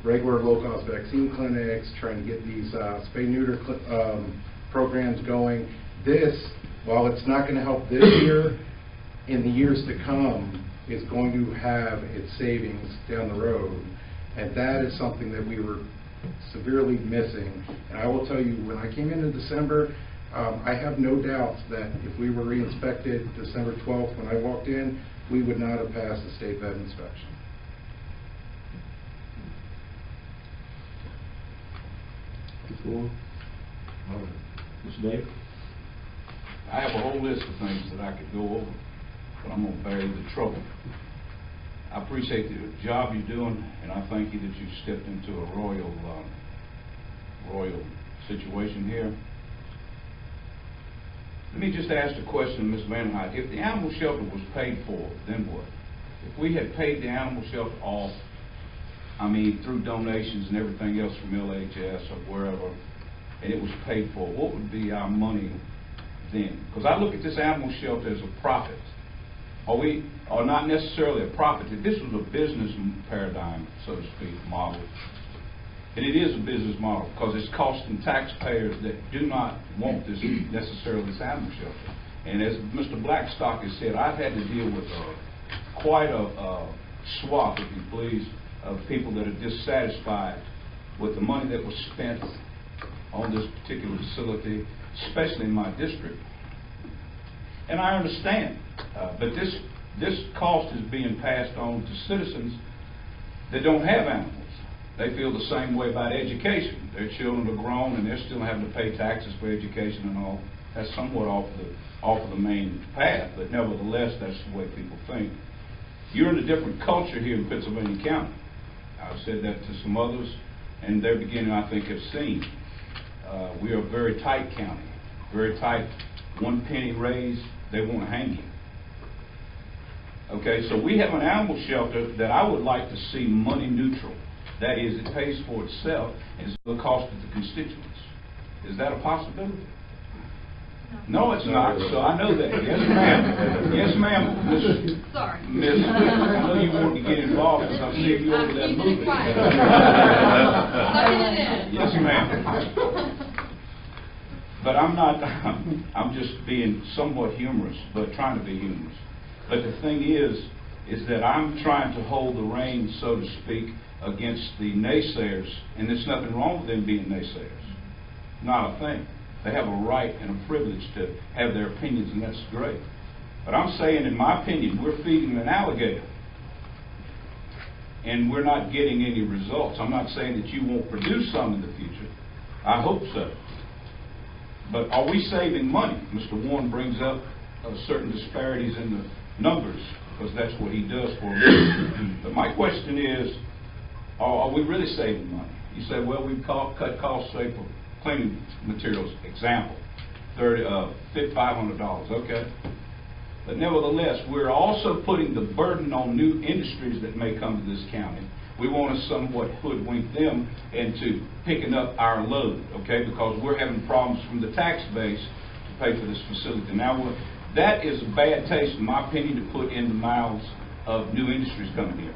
regular low-cost vaccine clinics, trying to get these spay-neuter programs going. This, while it's not going to help this year, in the years to come, is going to have its savings down the road. And that is something that we were severely missing. And I will tell you, when I came into December, I have no doubts that if we were re-inspected December 12th when I walked in, we would not have passed the state vet inspection. Before, Mr. Davis? I have a whole list of things that I could go over, but I'm going to bear you the trouble. I appreciate the job you're doing, and I thank you that you stepped into a royal situation here. Let me just ask the question, Ms. Van Hyde. If the animal shelter was paid for, then what? If we had paid the animal shelter off, I mean, through donations and everything else from LHS or wherever, and it was paid for, what would be our money then? Because I look at this animal shelter as a profit. Or not necessarily a profit. If this was a business paradigm, so to speak, model, and it is a business model because it's costing taxpayers that do not want this necessarily this animal shelter. And as Mr. Blackstock has said, I've had to deal with quite a swath, if you please, of people that are dissatisfied with the money that was spent on this particular facility, especially in my district. And I understand, but this cost is being passed on to citizens that don't have animals. They feel the same way about education. Their children are grown and they're still having to pay taxes for education and all. That's somewhat off the main path, but nevertheless, that's the way people think. You're in a different culture here in Pittsylvania County. I've said that to some others, and they're beginning, I think, have seen. We are a very tight county, very tight. One penny raised, they want to hang you. Okay, so we have an animal shelter that I would like to see money neutral. That is, it pays for itself and it's the cost of the constituents. Is that a possibility? No, it's not. So I know that. Yes, ma'am. Yes, ma'am. Miss, Sorry. Miss, I know you want to get involved because I've seen you over that movie. Yes, ma'am. But I'm not. I'm just being somewhat humorous, but trying to be humorous. But the thing is that I'm trying to hold the reins, so to speak, against the naysayers, and there's nothing wrong with them being naysayers. Not a thing. They have a right and a privilege to have their opinions, and that's great. But I'm saying, in my opinion, we're feeding an alligator, and we're not getting any results. I'm not saying that you won't produce some in the future. I hope so. But are we saving money? Mr. Warren brings up certain disparities in the numbers, because that's what he does for a living. But my question is, are we really saving money? You say, well, we've cut costs, say, for cleaning materials, example, $500, okay. But nevertheless, we're also putting the burden on new industries that may come to this county. We want to somewhat hoodwink them into picking up our load, okay, because we're having problems from the tax base to pay for this facility. Now, that is a bad taste, in my opinion, to put in the mouths of new industries coming here.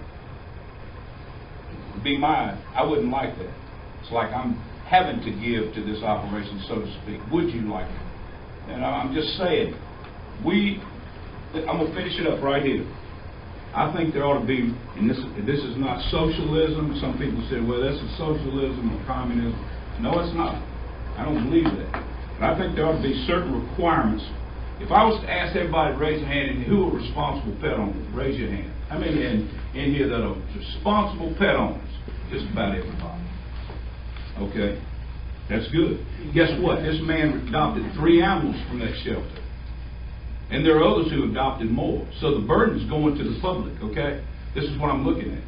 I wouldn't like that. It's like I'm having to give to this operation, so to speak. Would you like it? And I'm just saying, I'm going to finish it up right here. I think there ought to be, and this is not socialism. Some people say, well, that's a socialism or communism. No, it's not. I don't believe that. But I think there ought to be certain requirements. If I was to ask everybody to raise a hand, and who are responsible pet owners, raise your hand. How many in here that are responsible pet owners? Just about everybody. Okay, that's good. Guess what? This man adopted 3 animals from that shelter. And there are others who adopted more. So the burden is going to the public, okay? This is what I'm looking at.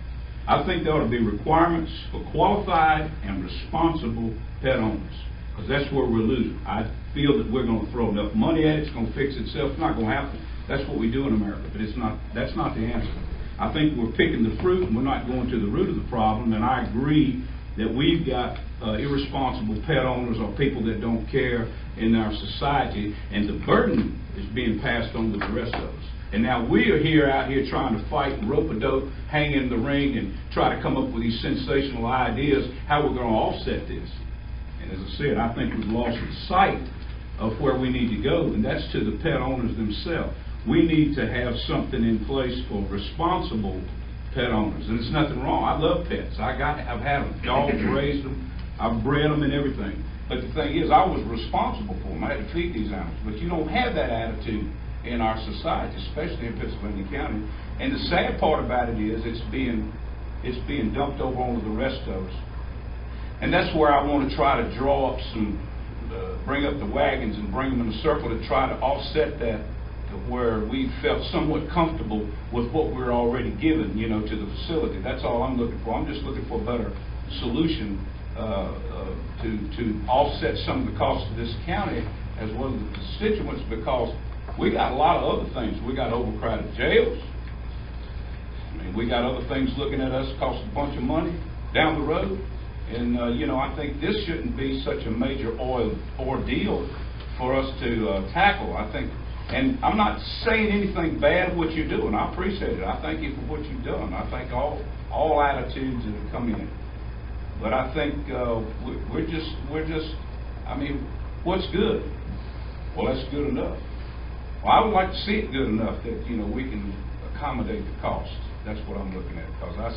I think there ought to be requirements for qualified and responsible pet owners, because that's where we're losing. I feel that we're going to throw enough money at it, it's going to fix itself. It's not going to happen. That's what we do in America, but it's not. That's not the answer. I think we're picking the fruit and we're not going to the root of the problem, and I agree that we've got irresponsible pet owners or people that don't care in our society, and the burden is being passed on to the rest of us. And now we are out here trying to fight, rope-a-dope, hang in the ring, and try to come up with these sensational ideas how we're going to offset this. And as I said, I think we've lost sight of where we need to go, and that's to the pet owners themselves. We need to have something in place for responsible pet owners, and there's nothing wrong. I love pets. I've had them, dogs, raised them, I've bred them and everything. But the thing is, I was responsible for them. I had to feed these animals. But you don't have that attitude in our society, especially in Pittsylvania County. And the sad part about it is it's being dumped over onto the rest of us. And that's where I want to try to draw up some, bring up the wagons and bring them in a circle to try to offset that, to where we felt somewhat comfortable with what we're already given, you know, to the facility. That's all I'm looking for. I'm just looking for a better solution to offset some of the costs of this county as well as the constituents, because we got a lot of other things. We got overcrowded jails. I mean, we got other things looking at us cost a bunch of money down the road. And, you know, I think this shouldn't be such a major ordeal for us to tackle. I think, and I'm not saying anything bad of what you're doing. I appreciate it. I thank you for what you've done. I think all attitudes that have come in. But I think we're just, I mean, what's good? Well, that's good enough. Well, I would like to see it good enough that, you know, we can accommodate the cost. That's what I'm looking at, because I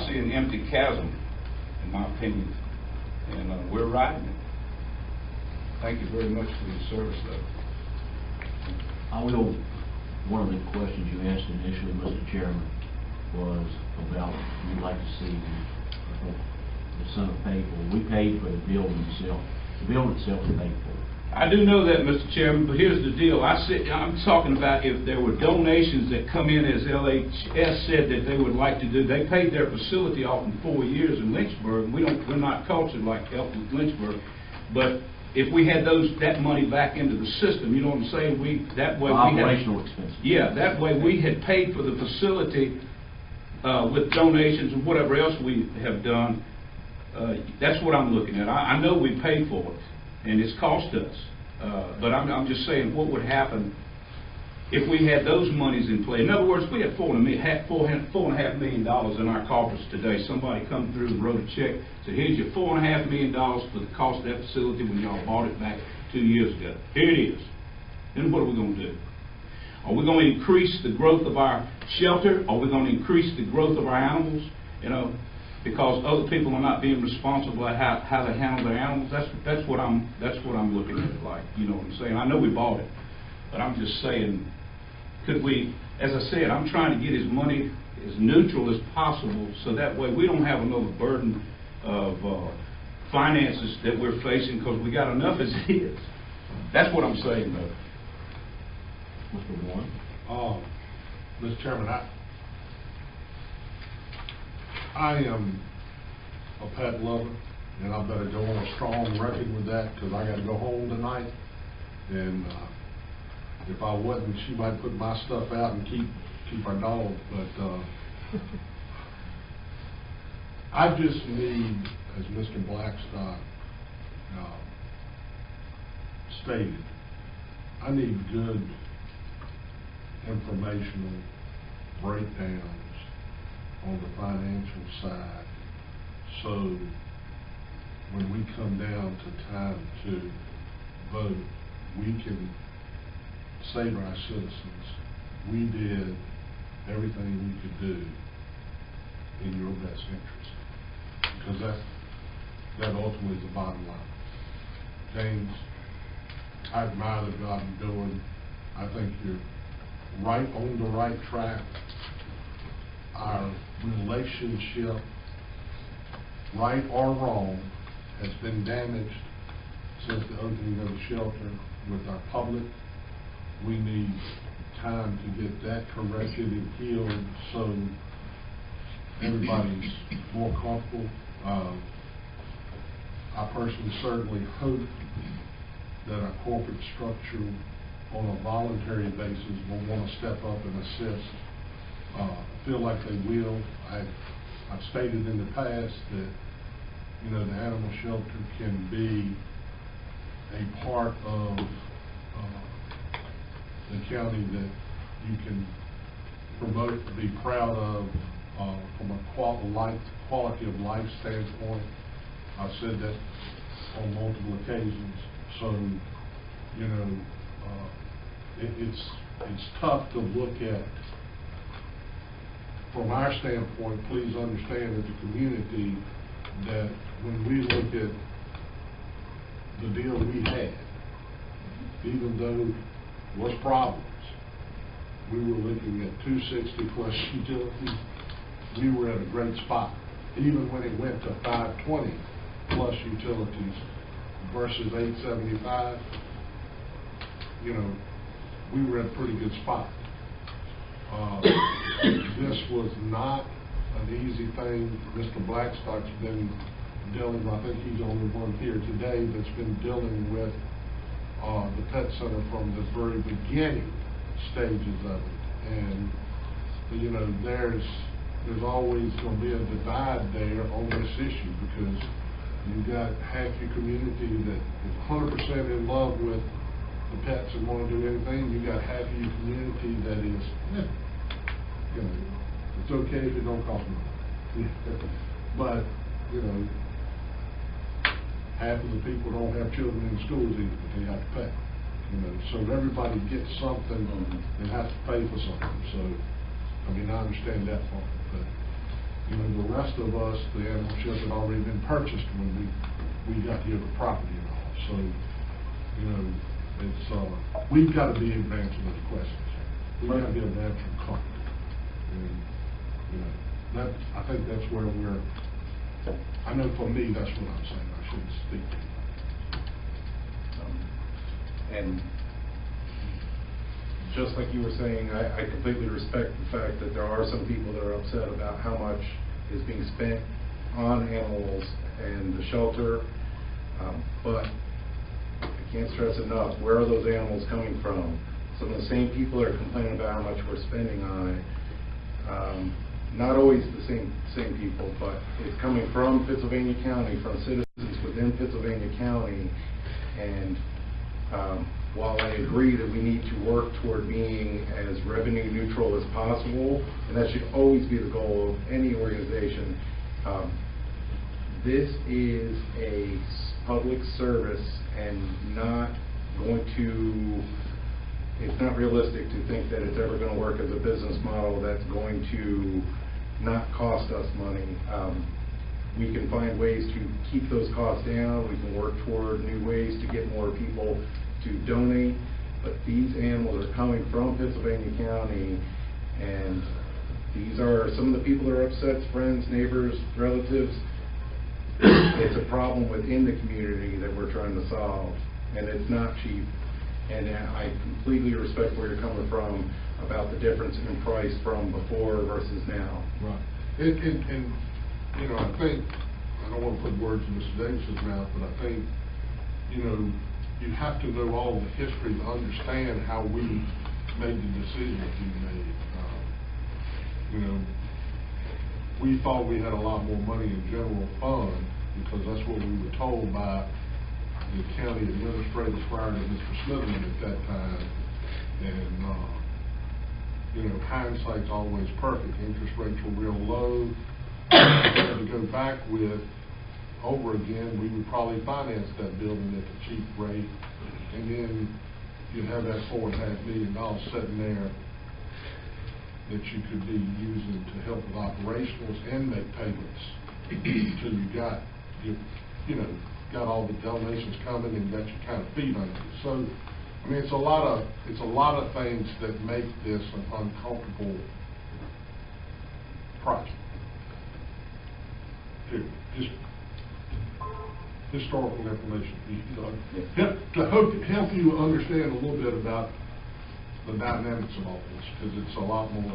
see an empty chasm, in my opinion, and we're riding it. Thank you very much for your service, though. I will, one of the questions you asked initially, Mr. Chairman, was about you'd like to see the center paid for. We paid for the building itself. The building itself is paid for. I do know that, Mr. Chairman, but here's the deal. I'm talking about if there were donations that come in, as LHS said that they would like to do. They paid their facility off in 4 years in Lynchburg. We're not cultured like Lynchburg, but if we had that money back into the system, you know what I'm saying? That way operational expenses. Yeah, that way we had paid for the facility with donations and whatever else we have done. That's what I'm looking at. I know we paid for it, and it's cost us. But I'm just saying, what would happen if we had those monies in play? In other words, we had $4.5 million in our coffers today. Somebody come through and wrote a check, said, here's your $4.5 million for the cost of that facility when y'all bought it back 2 years ago. Here it is. Then what are we going to do? Are we going to increase the growth of our shelter? Are we going to increase the growth of our animals? You know, because other people are not being responsible at how they handle their animals. That's what I'm looking at it like. You know what I'm saying? I know we bought it, but I'm just saying, could we? As I said, I'm trying to get his money as neutral as possible, so that way we don't have another burden of finances that we're facing, because we got enough as it is. That's what I'm saying, though. Mr. Warren? Mr. Chairman, I am a pet lover, and I better go on a strong record with that, because I got to go home tonight. And if I wasn't, she might put my stuff out and keep our dog. But I just need, as Mr. Blackstock stated, I need good informational breakdowns on the financial side, so when we come down to time to vote, we can say to our citizens, we did everything we could do in your best interest, because that ultimately is the bottom line. James, I admire the job you're doing. I think you're right on the right track. Our relationship, right or wrong, has been damaged since the opening of the shelter with our public. We need time to get that corrected and healed so everybody's more comfortable. I personally certainly hope that our corporate structure on a voluntary basis will want to step up and assist I feel like they will. I've stated in the past that, you know, the animal shelter can be a part of the county that you can promote, be proud of from a quality of life standpoint. I've said that on multiple occasions. So, you know, it's tough to look at. From our standpoint, please understand as a community that when we look at the deal we had, even though there was problems, we were looking at 260 plus utilities. We were at a great spot. Even when it went to 520 plus utilities versus 875, you know, we were at a pretty good spot. This was not an easy thing. Mr. Blackstock's been dealing, I think he's the only one here today that's been dealing with the pet center from the very beginning stages of it. And, you know, there's always going to be a divide there on this issue, because you've got half your community that is 100% in love with the pets and want to do anything. You got half of your community that is, you know, it's okay if it don't cost money. But, you know, half of the people don't have children in schools either, but they have to pay. You know, so everybody gets something and has to pay for something. So, I mean, I understand that part, but, you know, the rest of us, the animal shelter had already been purchased when we got the other property and all. So, you know, it's we've got to be answering those questions. We've got to be able to answer them comfortably. And, you know, that, I think that's where we're, I know for me, that's what I'm saying. I shouldn't speak to you. And just like you were saying, I completely respect the fact that there are some people that are upset about how much is being spent on animals and the shelter, but I can't stress enough, where are those animals coming from? Some of the same people that are complaining about how much we're spending on it. Not always the same people, but it's coming from Pittsylvania County, from citizens within Pittsylvania County. And while I agree that we need to work toward being as revenue neutral as possible, and that should always be the goal of any organization, this is a public service and not going to, it's not realistic to think that it's ever going to work as a business model that's going to not cost us money. We can find ways to keep those costs down. We can work toward new ways to get more people to donate. But these animals are coming from Pittsylvania County, and these are some of the people that are upset, friends, neighbors, relatives. It's a problem within the community that we're trying to solve, and it's not cheap. And I completely respect where you're coming from about the difference in price from before versus now. Right. And you know, I think, I don't want to put words in Mr. Davis's mouth, but I think, you know, you have to know all the history to understand how we made the decisions we made. You know, we thought we had a lot more money in general fund because that's what we were told by the county administrator prior to Mr. Smitherman at that time. And, you know, hindsight's always perfect. Interest rates were real low. To go back with over again, we would probably finance that building at a cheap rate, and then you'd have that $4.5 million sitting there that you could be using to help with operationals and make payments until you got you know, got all the donations coming and got your kind of feet under you. So, I mean, it's a lot of things that make this an uncomfortable project. Just historical information, to help you understand a little bit about the dynamics of all this, because it's a lot more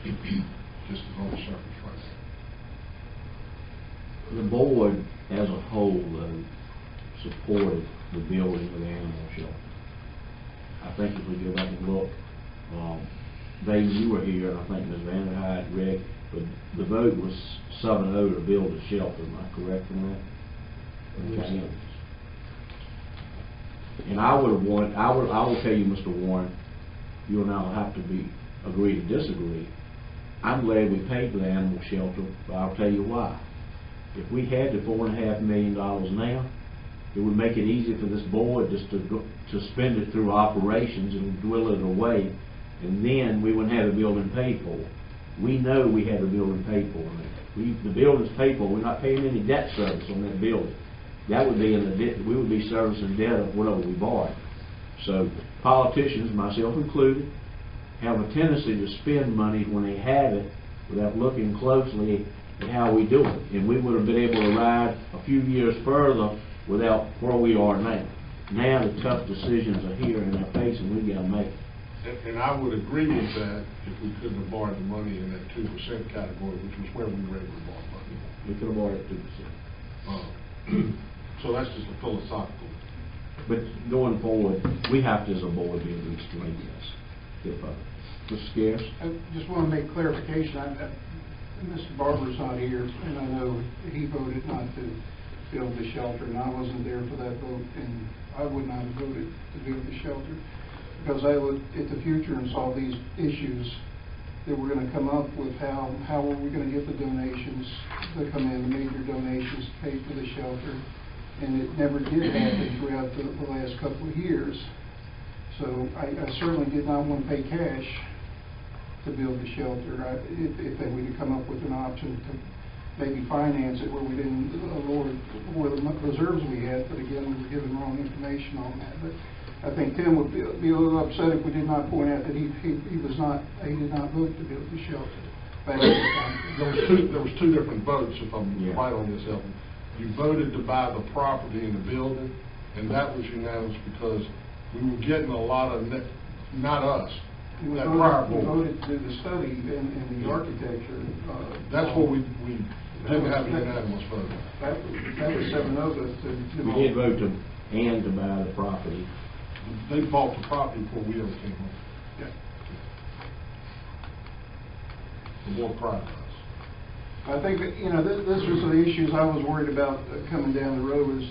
than just on the surface right now. The board as a whole supported the building of the animal shelter. I think if we go back and look, Dave, you were here, and I think Ms. Vander Hyde, Rick, but the vote was 7-0 to build a shelter, am I correct in that? Okay. And I would have wanted, I will tell you, Mr. Warren, you and I will have to agree to disagree. I'm glad we paid for the animal shelter, but I'll tell you why. If we had the $4.5 million now, it would make it easy for this board just to spend it through operations and dwindle it away, and then we wouldn't have the building paid for. We know we had the building paid for. The building's paid for. We're not paying any debt service on that building. That would be we would be servicing debt of whatever we borrowed. So politicians, myself included, have a tendency to spend money when they have it without looking closely at how we do it. And we would have been able to ride a few years further without where we are now. Now the tough decisions are here in our face, and we got to make it. And I would agree with that if we couldn't have borrowed the money in that 2% category, which was where we were able to borrow money. We could have borrowed 2%. So that's just a philosophical. But going forward, we have to, as a board, be able to explain this. Mr. Scarce? I just want to make clarification. Mr. Barber's not here, and I know he voted not to build the shelter, and I wasn't there for that vote, and I would not have voted to build the shelter, because I looked at the future and saw these issues that we're going to come up with. How are we going to get the donations that come in, the major donations to pay for the shelter? And it never did happen throughout the last couple of years. So I certainly did not want to pay cash to build the shelter. If they would have come up with an option to maybe finance it where we didn't lower the reserves we had, but again, we were given wrong information on that. But I think Tim would be a little upset if we did not point out that he did not vote to build the shelter. Back at the time. There was two different votes, if I'm right on this, Elton. You voted to buy the property in the building, and that was unanimous because we were getting a lot of, not us, that prior board. We voted to do the study and the architecture. That's what we didn't have a unanimous vote. That was 7-0 to We did vote to buy the property. They bought the property before we ever came home. Yeah. The board prior to us. I think that, this was the issues I was worried about coming down the road is,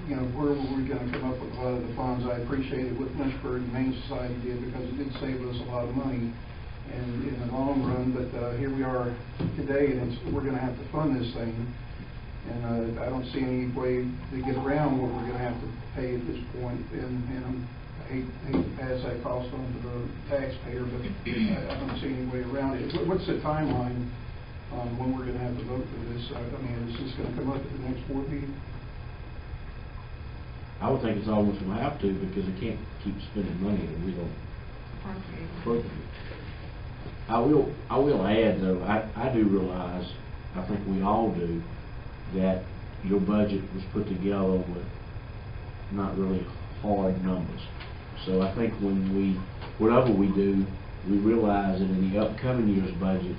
where were we going to come up with a lot of the funds. I appreciated what Lynchburg Humane Society did because it did save us a lot of money and in the long run, but here we are today, and we're going to have to fund this thing, and I don't see any way to get around what we're going to have to pay at this point, and I hate to pass that cost on to the taxpayer, but I don't see any way around it. What's the timeline when we're going to have to vote for this? I mean, is this going to come up at the next board meeting? I would think it's almost going to have to, because they can't keep spending money that we don't appropriate. I will add, though, I do realize, I think we all do, that your budget was put together with not really hard numbers. So I think whatever we do, we realize that in the upcoming year's budget,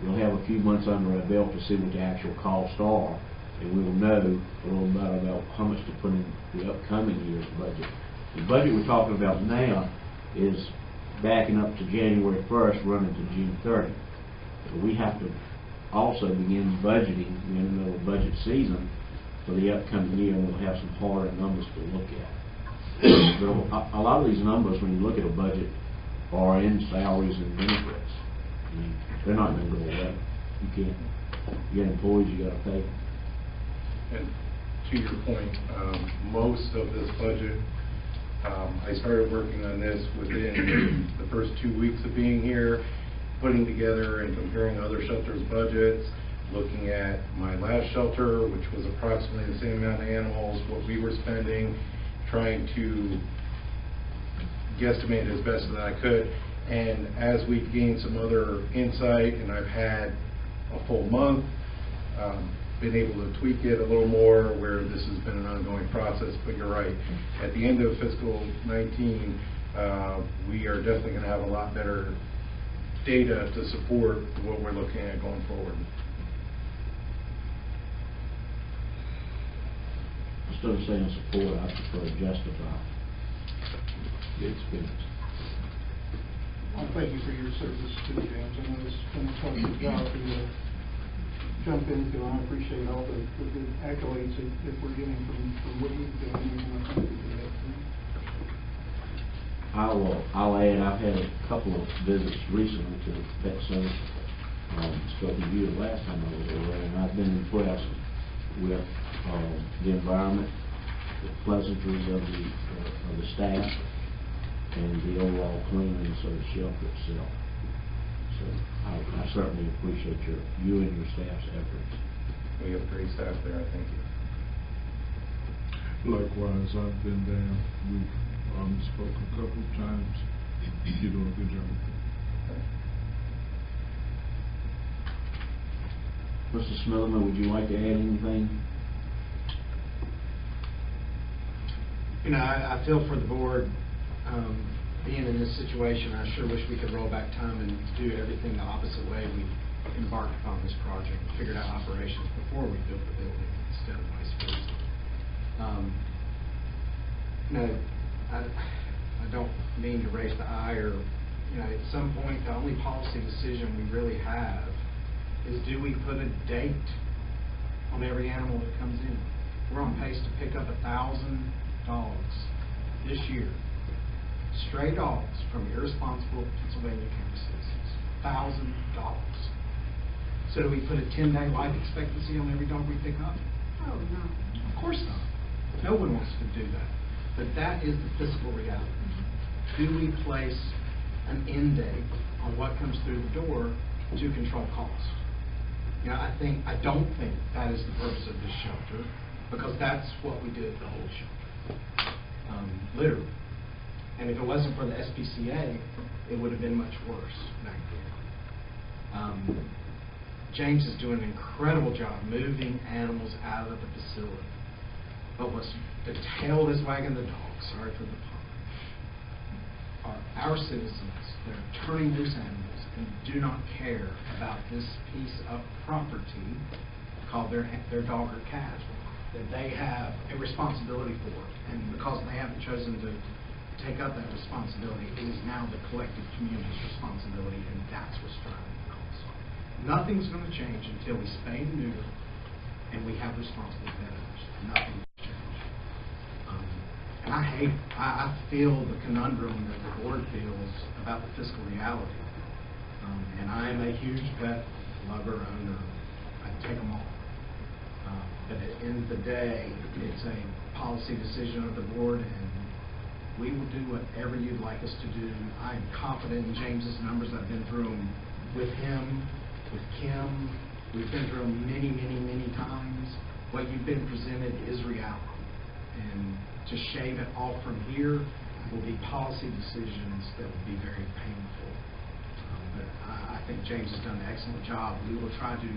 we'll have a few months under our belt to see what the actual costs are, and we will know a little bit about how much to put in the upcoming year's budget. The budget we're talking about now is backing up to January 1st, running to June 30th. So we have to also begin budgeting in the middle of budget season for the upcoming year, and we'll have some harder numbers to look at. But a lot of these numbers, when you look at a budget, are in salaries and benefits. I mean, they're not going to go away. You got employees you got to pay. And to your point, most of this budget, I started working on this within the first 2 weeks of being here, putting together and comparing other shelters' budgets, looking at my last shelter, which was approximately the same amount of animals, what we were spending, trying to guesstimate as best as I could. And as we gained some other insight, and I've had a full month, been able to tweak it a little more, where this has been an ongoing process. But you're right, at the end of fiscal 19, we are definitely going to have a lot better data to support what we're looking at going forward. Instead of saying support, I prefer justify the expense. thank you for your service too, James. I know it's been a tough job for you to jump into, and I appreciate all the good accolades that we're getting from what you've done, and I thank you for that. I'll add, I've had a couple of visits recently to the Pet Center. Spoke to you the last time I was over there, and I've been impressed with the environment, the pleasantries of the staff, and the overall cleanliness of the shelter itself. So I certainly appreciate you and your staff's efforts. We have great staff there, I thank you. Likewise, I've been down. We've spoken a couple of times. You're doing a good job. Mr. Smillerman, would you like to add anything? You know, I feel for the board being in this situation. I sure wish we could roll back time and do everything the opposite way we embarked upon this project, figured out operations before we built the building instead of vice versa. You know, I don't mean to raise the eye or, you know, at some point the only policy decision we really have is, do we put a date on every animal that comes in? We're on pace to pick up 1,000 dogs this year. Stray dogs from irresponsible Pittsylvania county citizens. 1,000 dogs. So do we put a 10-day life expectancy on every dog we pick up? Oh, no. Of course not. No one wants to do that. But that is the fiscal reality. Do we place an end date on what comes through the door to control costs? You know, I don't think that is the purpose of this shelter, because that's what we did at the whole shelter. Literally. And if it wasn't for the SPCA, it would have been much worse back then. James is doing an incredible job moving animals out of the facility. But what's the tail that's wagging the dog, sorry for the pun, are our citizens that are turning loose animals and do not care about this piece of property called their dog or cat that they have a responsibility for. And because they haven't chosen to take up that responsibility, it is now the collective community's responsibility, and that's what's driving the cost. Nothing's going to change until we spay and neuter and we have responsible pet owners. Nothing will change. And I feel the conundrum that the board feels about the fiscal reality. And I am a huge pet lover, owner. I take them all. But at the end of the day, it's a policy decision of the board, and we will do whatever you'd like us to do. I'm confident in James's numbers. I've been through them with him, with Kim. We've been through them many, many, many times. What you've been presented is reality. And to shave it off from here will be policy decisions that will be very painful. But I think James has done an excellent job. We will try to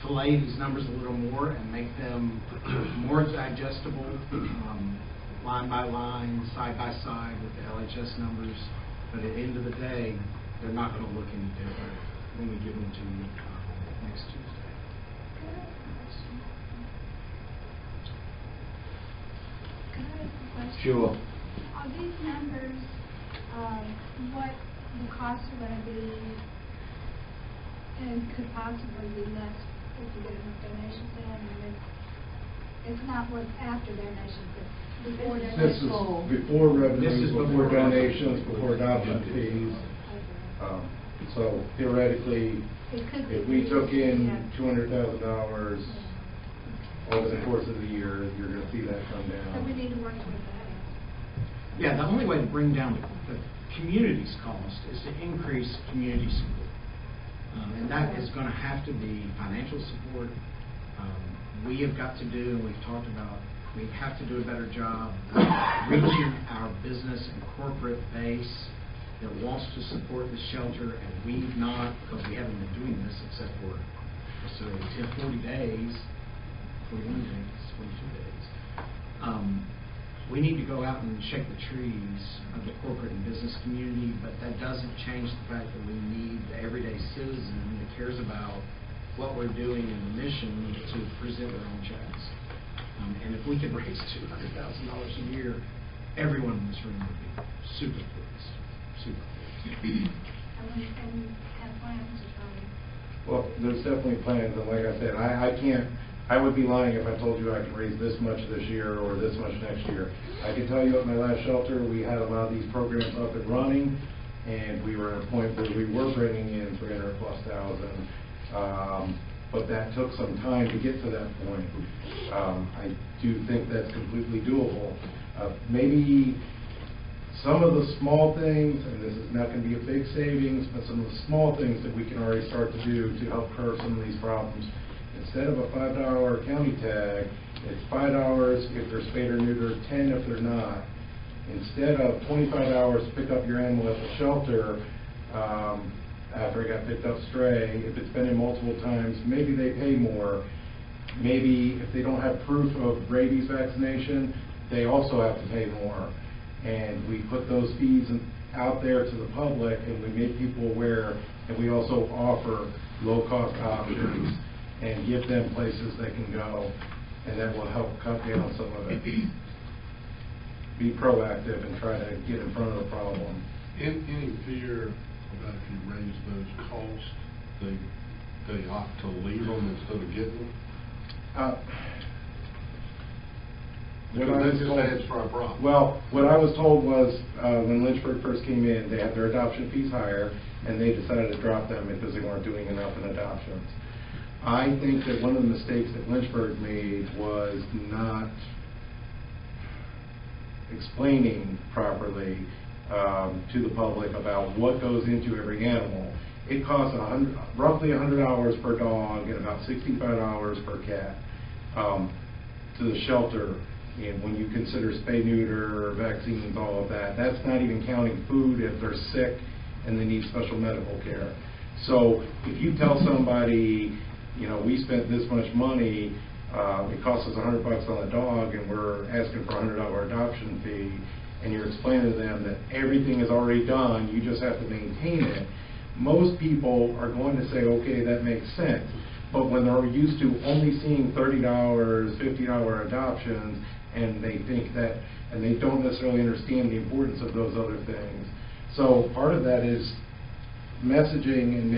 fillet these numbers a little more and make them more digestible, line by line, side by side with the LHS numbers. But at the end of the day, they're not going to look any different when we give them to you next Tuesday. Can I ask a question? Sure. Are these numbers, what the costs are going to be, and could possibly be less if you get enough donations in? And it's not what's after donations, it's before donations. This is before revenues, before donations, before adoption fees. So theoretically, if we took in $200,000 over the course of the year, you're going to see that come down. So we need to work with that. Yeah, the only way to bring down the community's cost is to increase community support. And that is going to have to be financial support. We have got to do, and we've talked about, we have to do a better job reaching our business and corporate base that wants to support the shelter, and we've not, because we haven't been doing this except for 40 days, 41 days, 42 days. We need to go out and shake the trees of the corporate and business community, but that doesn't change the fact that we need the everyday citizen that cares about what we're doing in the mission to present their own checks. And if we could raise $200,000 a year, everyone in this room would be super pleased. super. And we have plans to try. Well, there's definitely plans, and like I said, I can't, I would be lying if I told you I could raise this much this year or this much next year. I can tell you at my last shelter, we had a lot of these programs up and running, and we were at a point where we were bringing in 300,000+. But that took some time to get to that point. I do think that's completely doable. Maybe some of the small things, and this is not going to be a big savings, but some of the small things that we can already start to do to help curb some of these problems. Instead of a $5 county tag, it's $5 if they're spayed or neutered, $10 if they're not. Instead of $25 to pick up your animal at the shelter, after it got picked up stray, if it's been in multiple times, maybe they pay more. Maybe if they don't have proof of rabies vaccination, they also have to pay more. And we put those fees out there to the public, and we make people aware, and we also offer low-cost options and give them places they can go, and that will help cut down some of it. Be proactive and try to get in front of the problem. Any fear about if you raise those costs, they opt to leave them instead of getting them? Because that just adds to our problem. Well, what I was told was when Lynchburg first came in, they had their adoption fees higher, and they decided to drop them because they weren't doing enough in adoptions. I think that one of the mistakes that Lynchburg made was not explaining properly to the public about what goes into every animal. It costs roughly $100 per dog and about $65 per cat to the shelter. And when you consider spay, neuter, vaccines, all of that, that's not even counting food if they're sick and they need special medical care. So if you tell somebody, you know, we spent this much money, it costs us $100 on the dog, and we're asking for a $100 adoption fee, and you're explaining to them that everything is already done, you just have to maintain it, most people are going to say, okay, that makes sense. But when they're used to only seeing $30, $50 adoptions, and they think that, and they don't necessarily understand the importance of those other things. So part of that is messaging and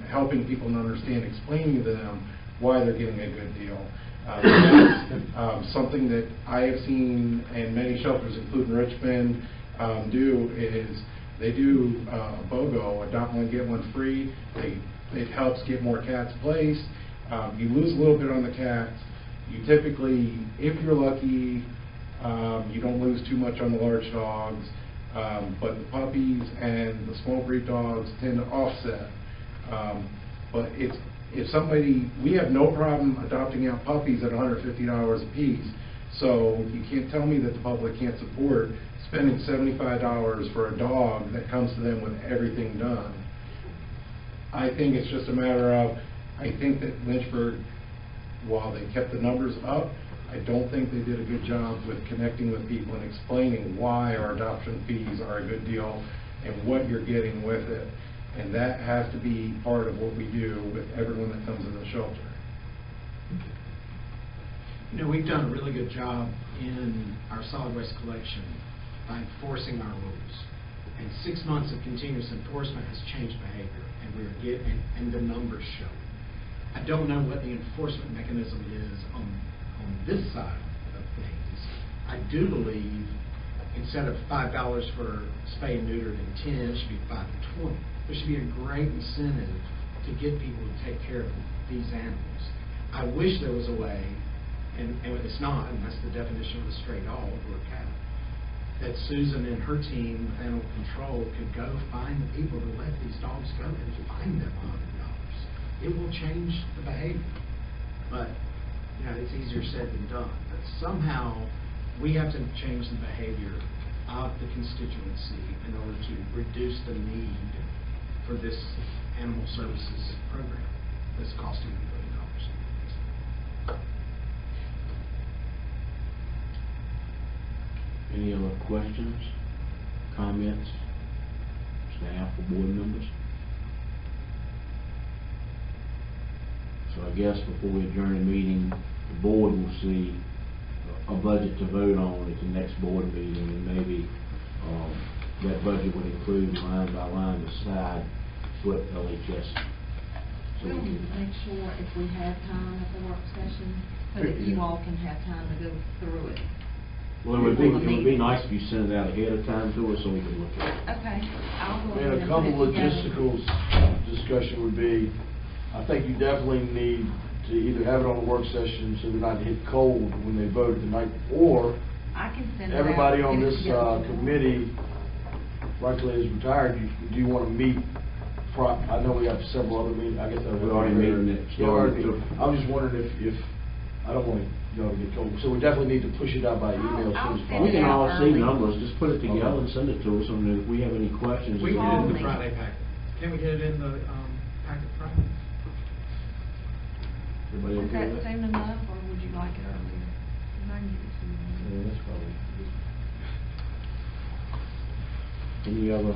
helping people to understand, explaining to them why they're getting a good deal. Something that I have seen, and many shelters, including Richmond, do is they do BOGO, adopt one, get one free. It helps get more cats placed. You lose a little bit on the cats. You typically, if you're lucky, you don't lose too much on the large dogs, but the puppies and the small breed dogs tend to offset. But if somebody, we have no problem adopting out puppies at $150 a piece, so you can't tell me that the public can't support spending $75 for a dog that comes to them with everything done. I think it's just a matter of, I think that Lynchburg, while they kept the numbers up, I don't think they did a good job with connecting with people and explaining why our adoption fees are a good deal and what you're getting with it. And that has to be part of what we do with everyone that comes in the shelter. You know, we've done a really good job in our solid waste collection by enforcing our rules. And 6 months of continuous enforcement has changed behavior, and the numbers show. I don't know what the enforcement mechanism is on this side of things. I do believe instead of $5 for spay and neutered and 10, it should be 5 to 20. There should be a great incentive to get people to take care of these animals. I wish there was a way, and it's not, and that's the definition of a stray dog or a cat, that Susan and her team with animal control could go find the people to let these dogs go and find them $100. It will change the behavior. But, you know, it's easier said than done. But somehow we have to change the behavior of the constituency in order to reduce the need for this animal services program that's costing $1 billion. Any other questions, comments, staff or board members? So I guess before we adjourn the meeting, the board will see a budget to vote on at the next board meeting, and maybe that budget would include line by line beside what LHS. So We'll we can- make sure if we have time at the work session, so that you all can have time to go through it. Well, it would be nice if you sent it out ahead of time to us so we can look at it. Okay, I'll go ahead And a and couple put it together. logisticals discussion would be, I think you definitely need to either have it on the work session so they're not hit cold when they vote the night, or I can send it out. everybody on get it this together. committee, rightfully is retired, do you want to meet? I know we have several other meetings, I guess. We're already meeting next. Yeah, already meeting. I was just wondering if, I don't want y'all to get cold, so we definitely need to push it out by email as I'll soon as send We it can possible. out all see early. numbers, just put it together Okay. and send it to us, and if we have any questions. We we'll can do it in the Call me. Friday packet. Can we get it in the packet Friday? Everybody Is okay that with that? soon enough, or would you like it earlier? 'Cause I can get it to you. Yeah, that's probably. Any other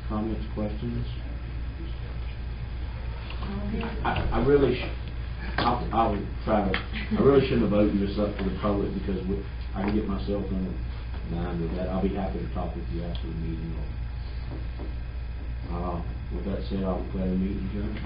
comments, questions? I really, I'll try to, I really shouldn't have opened this up to the public because I can get myself in a mind with that. I'll be happy to talk with you after the meeting. With that said, I'll declare the meeting adjourned.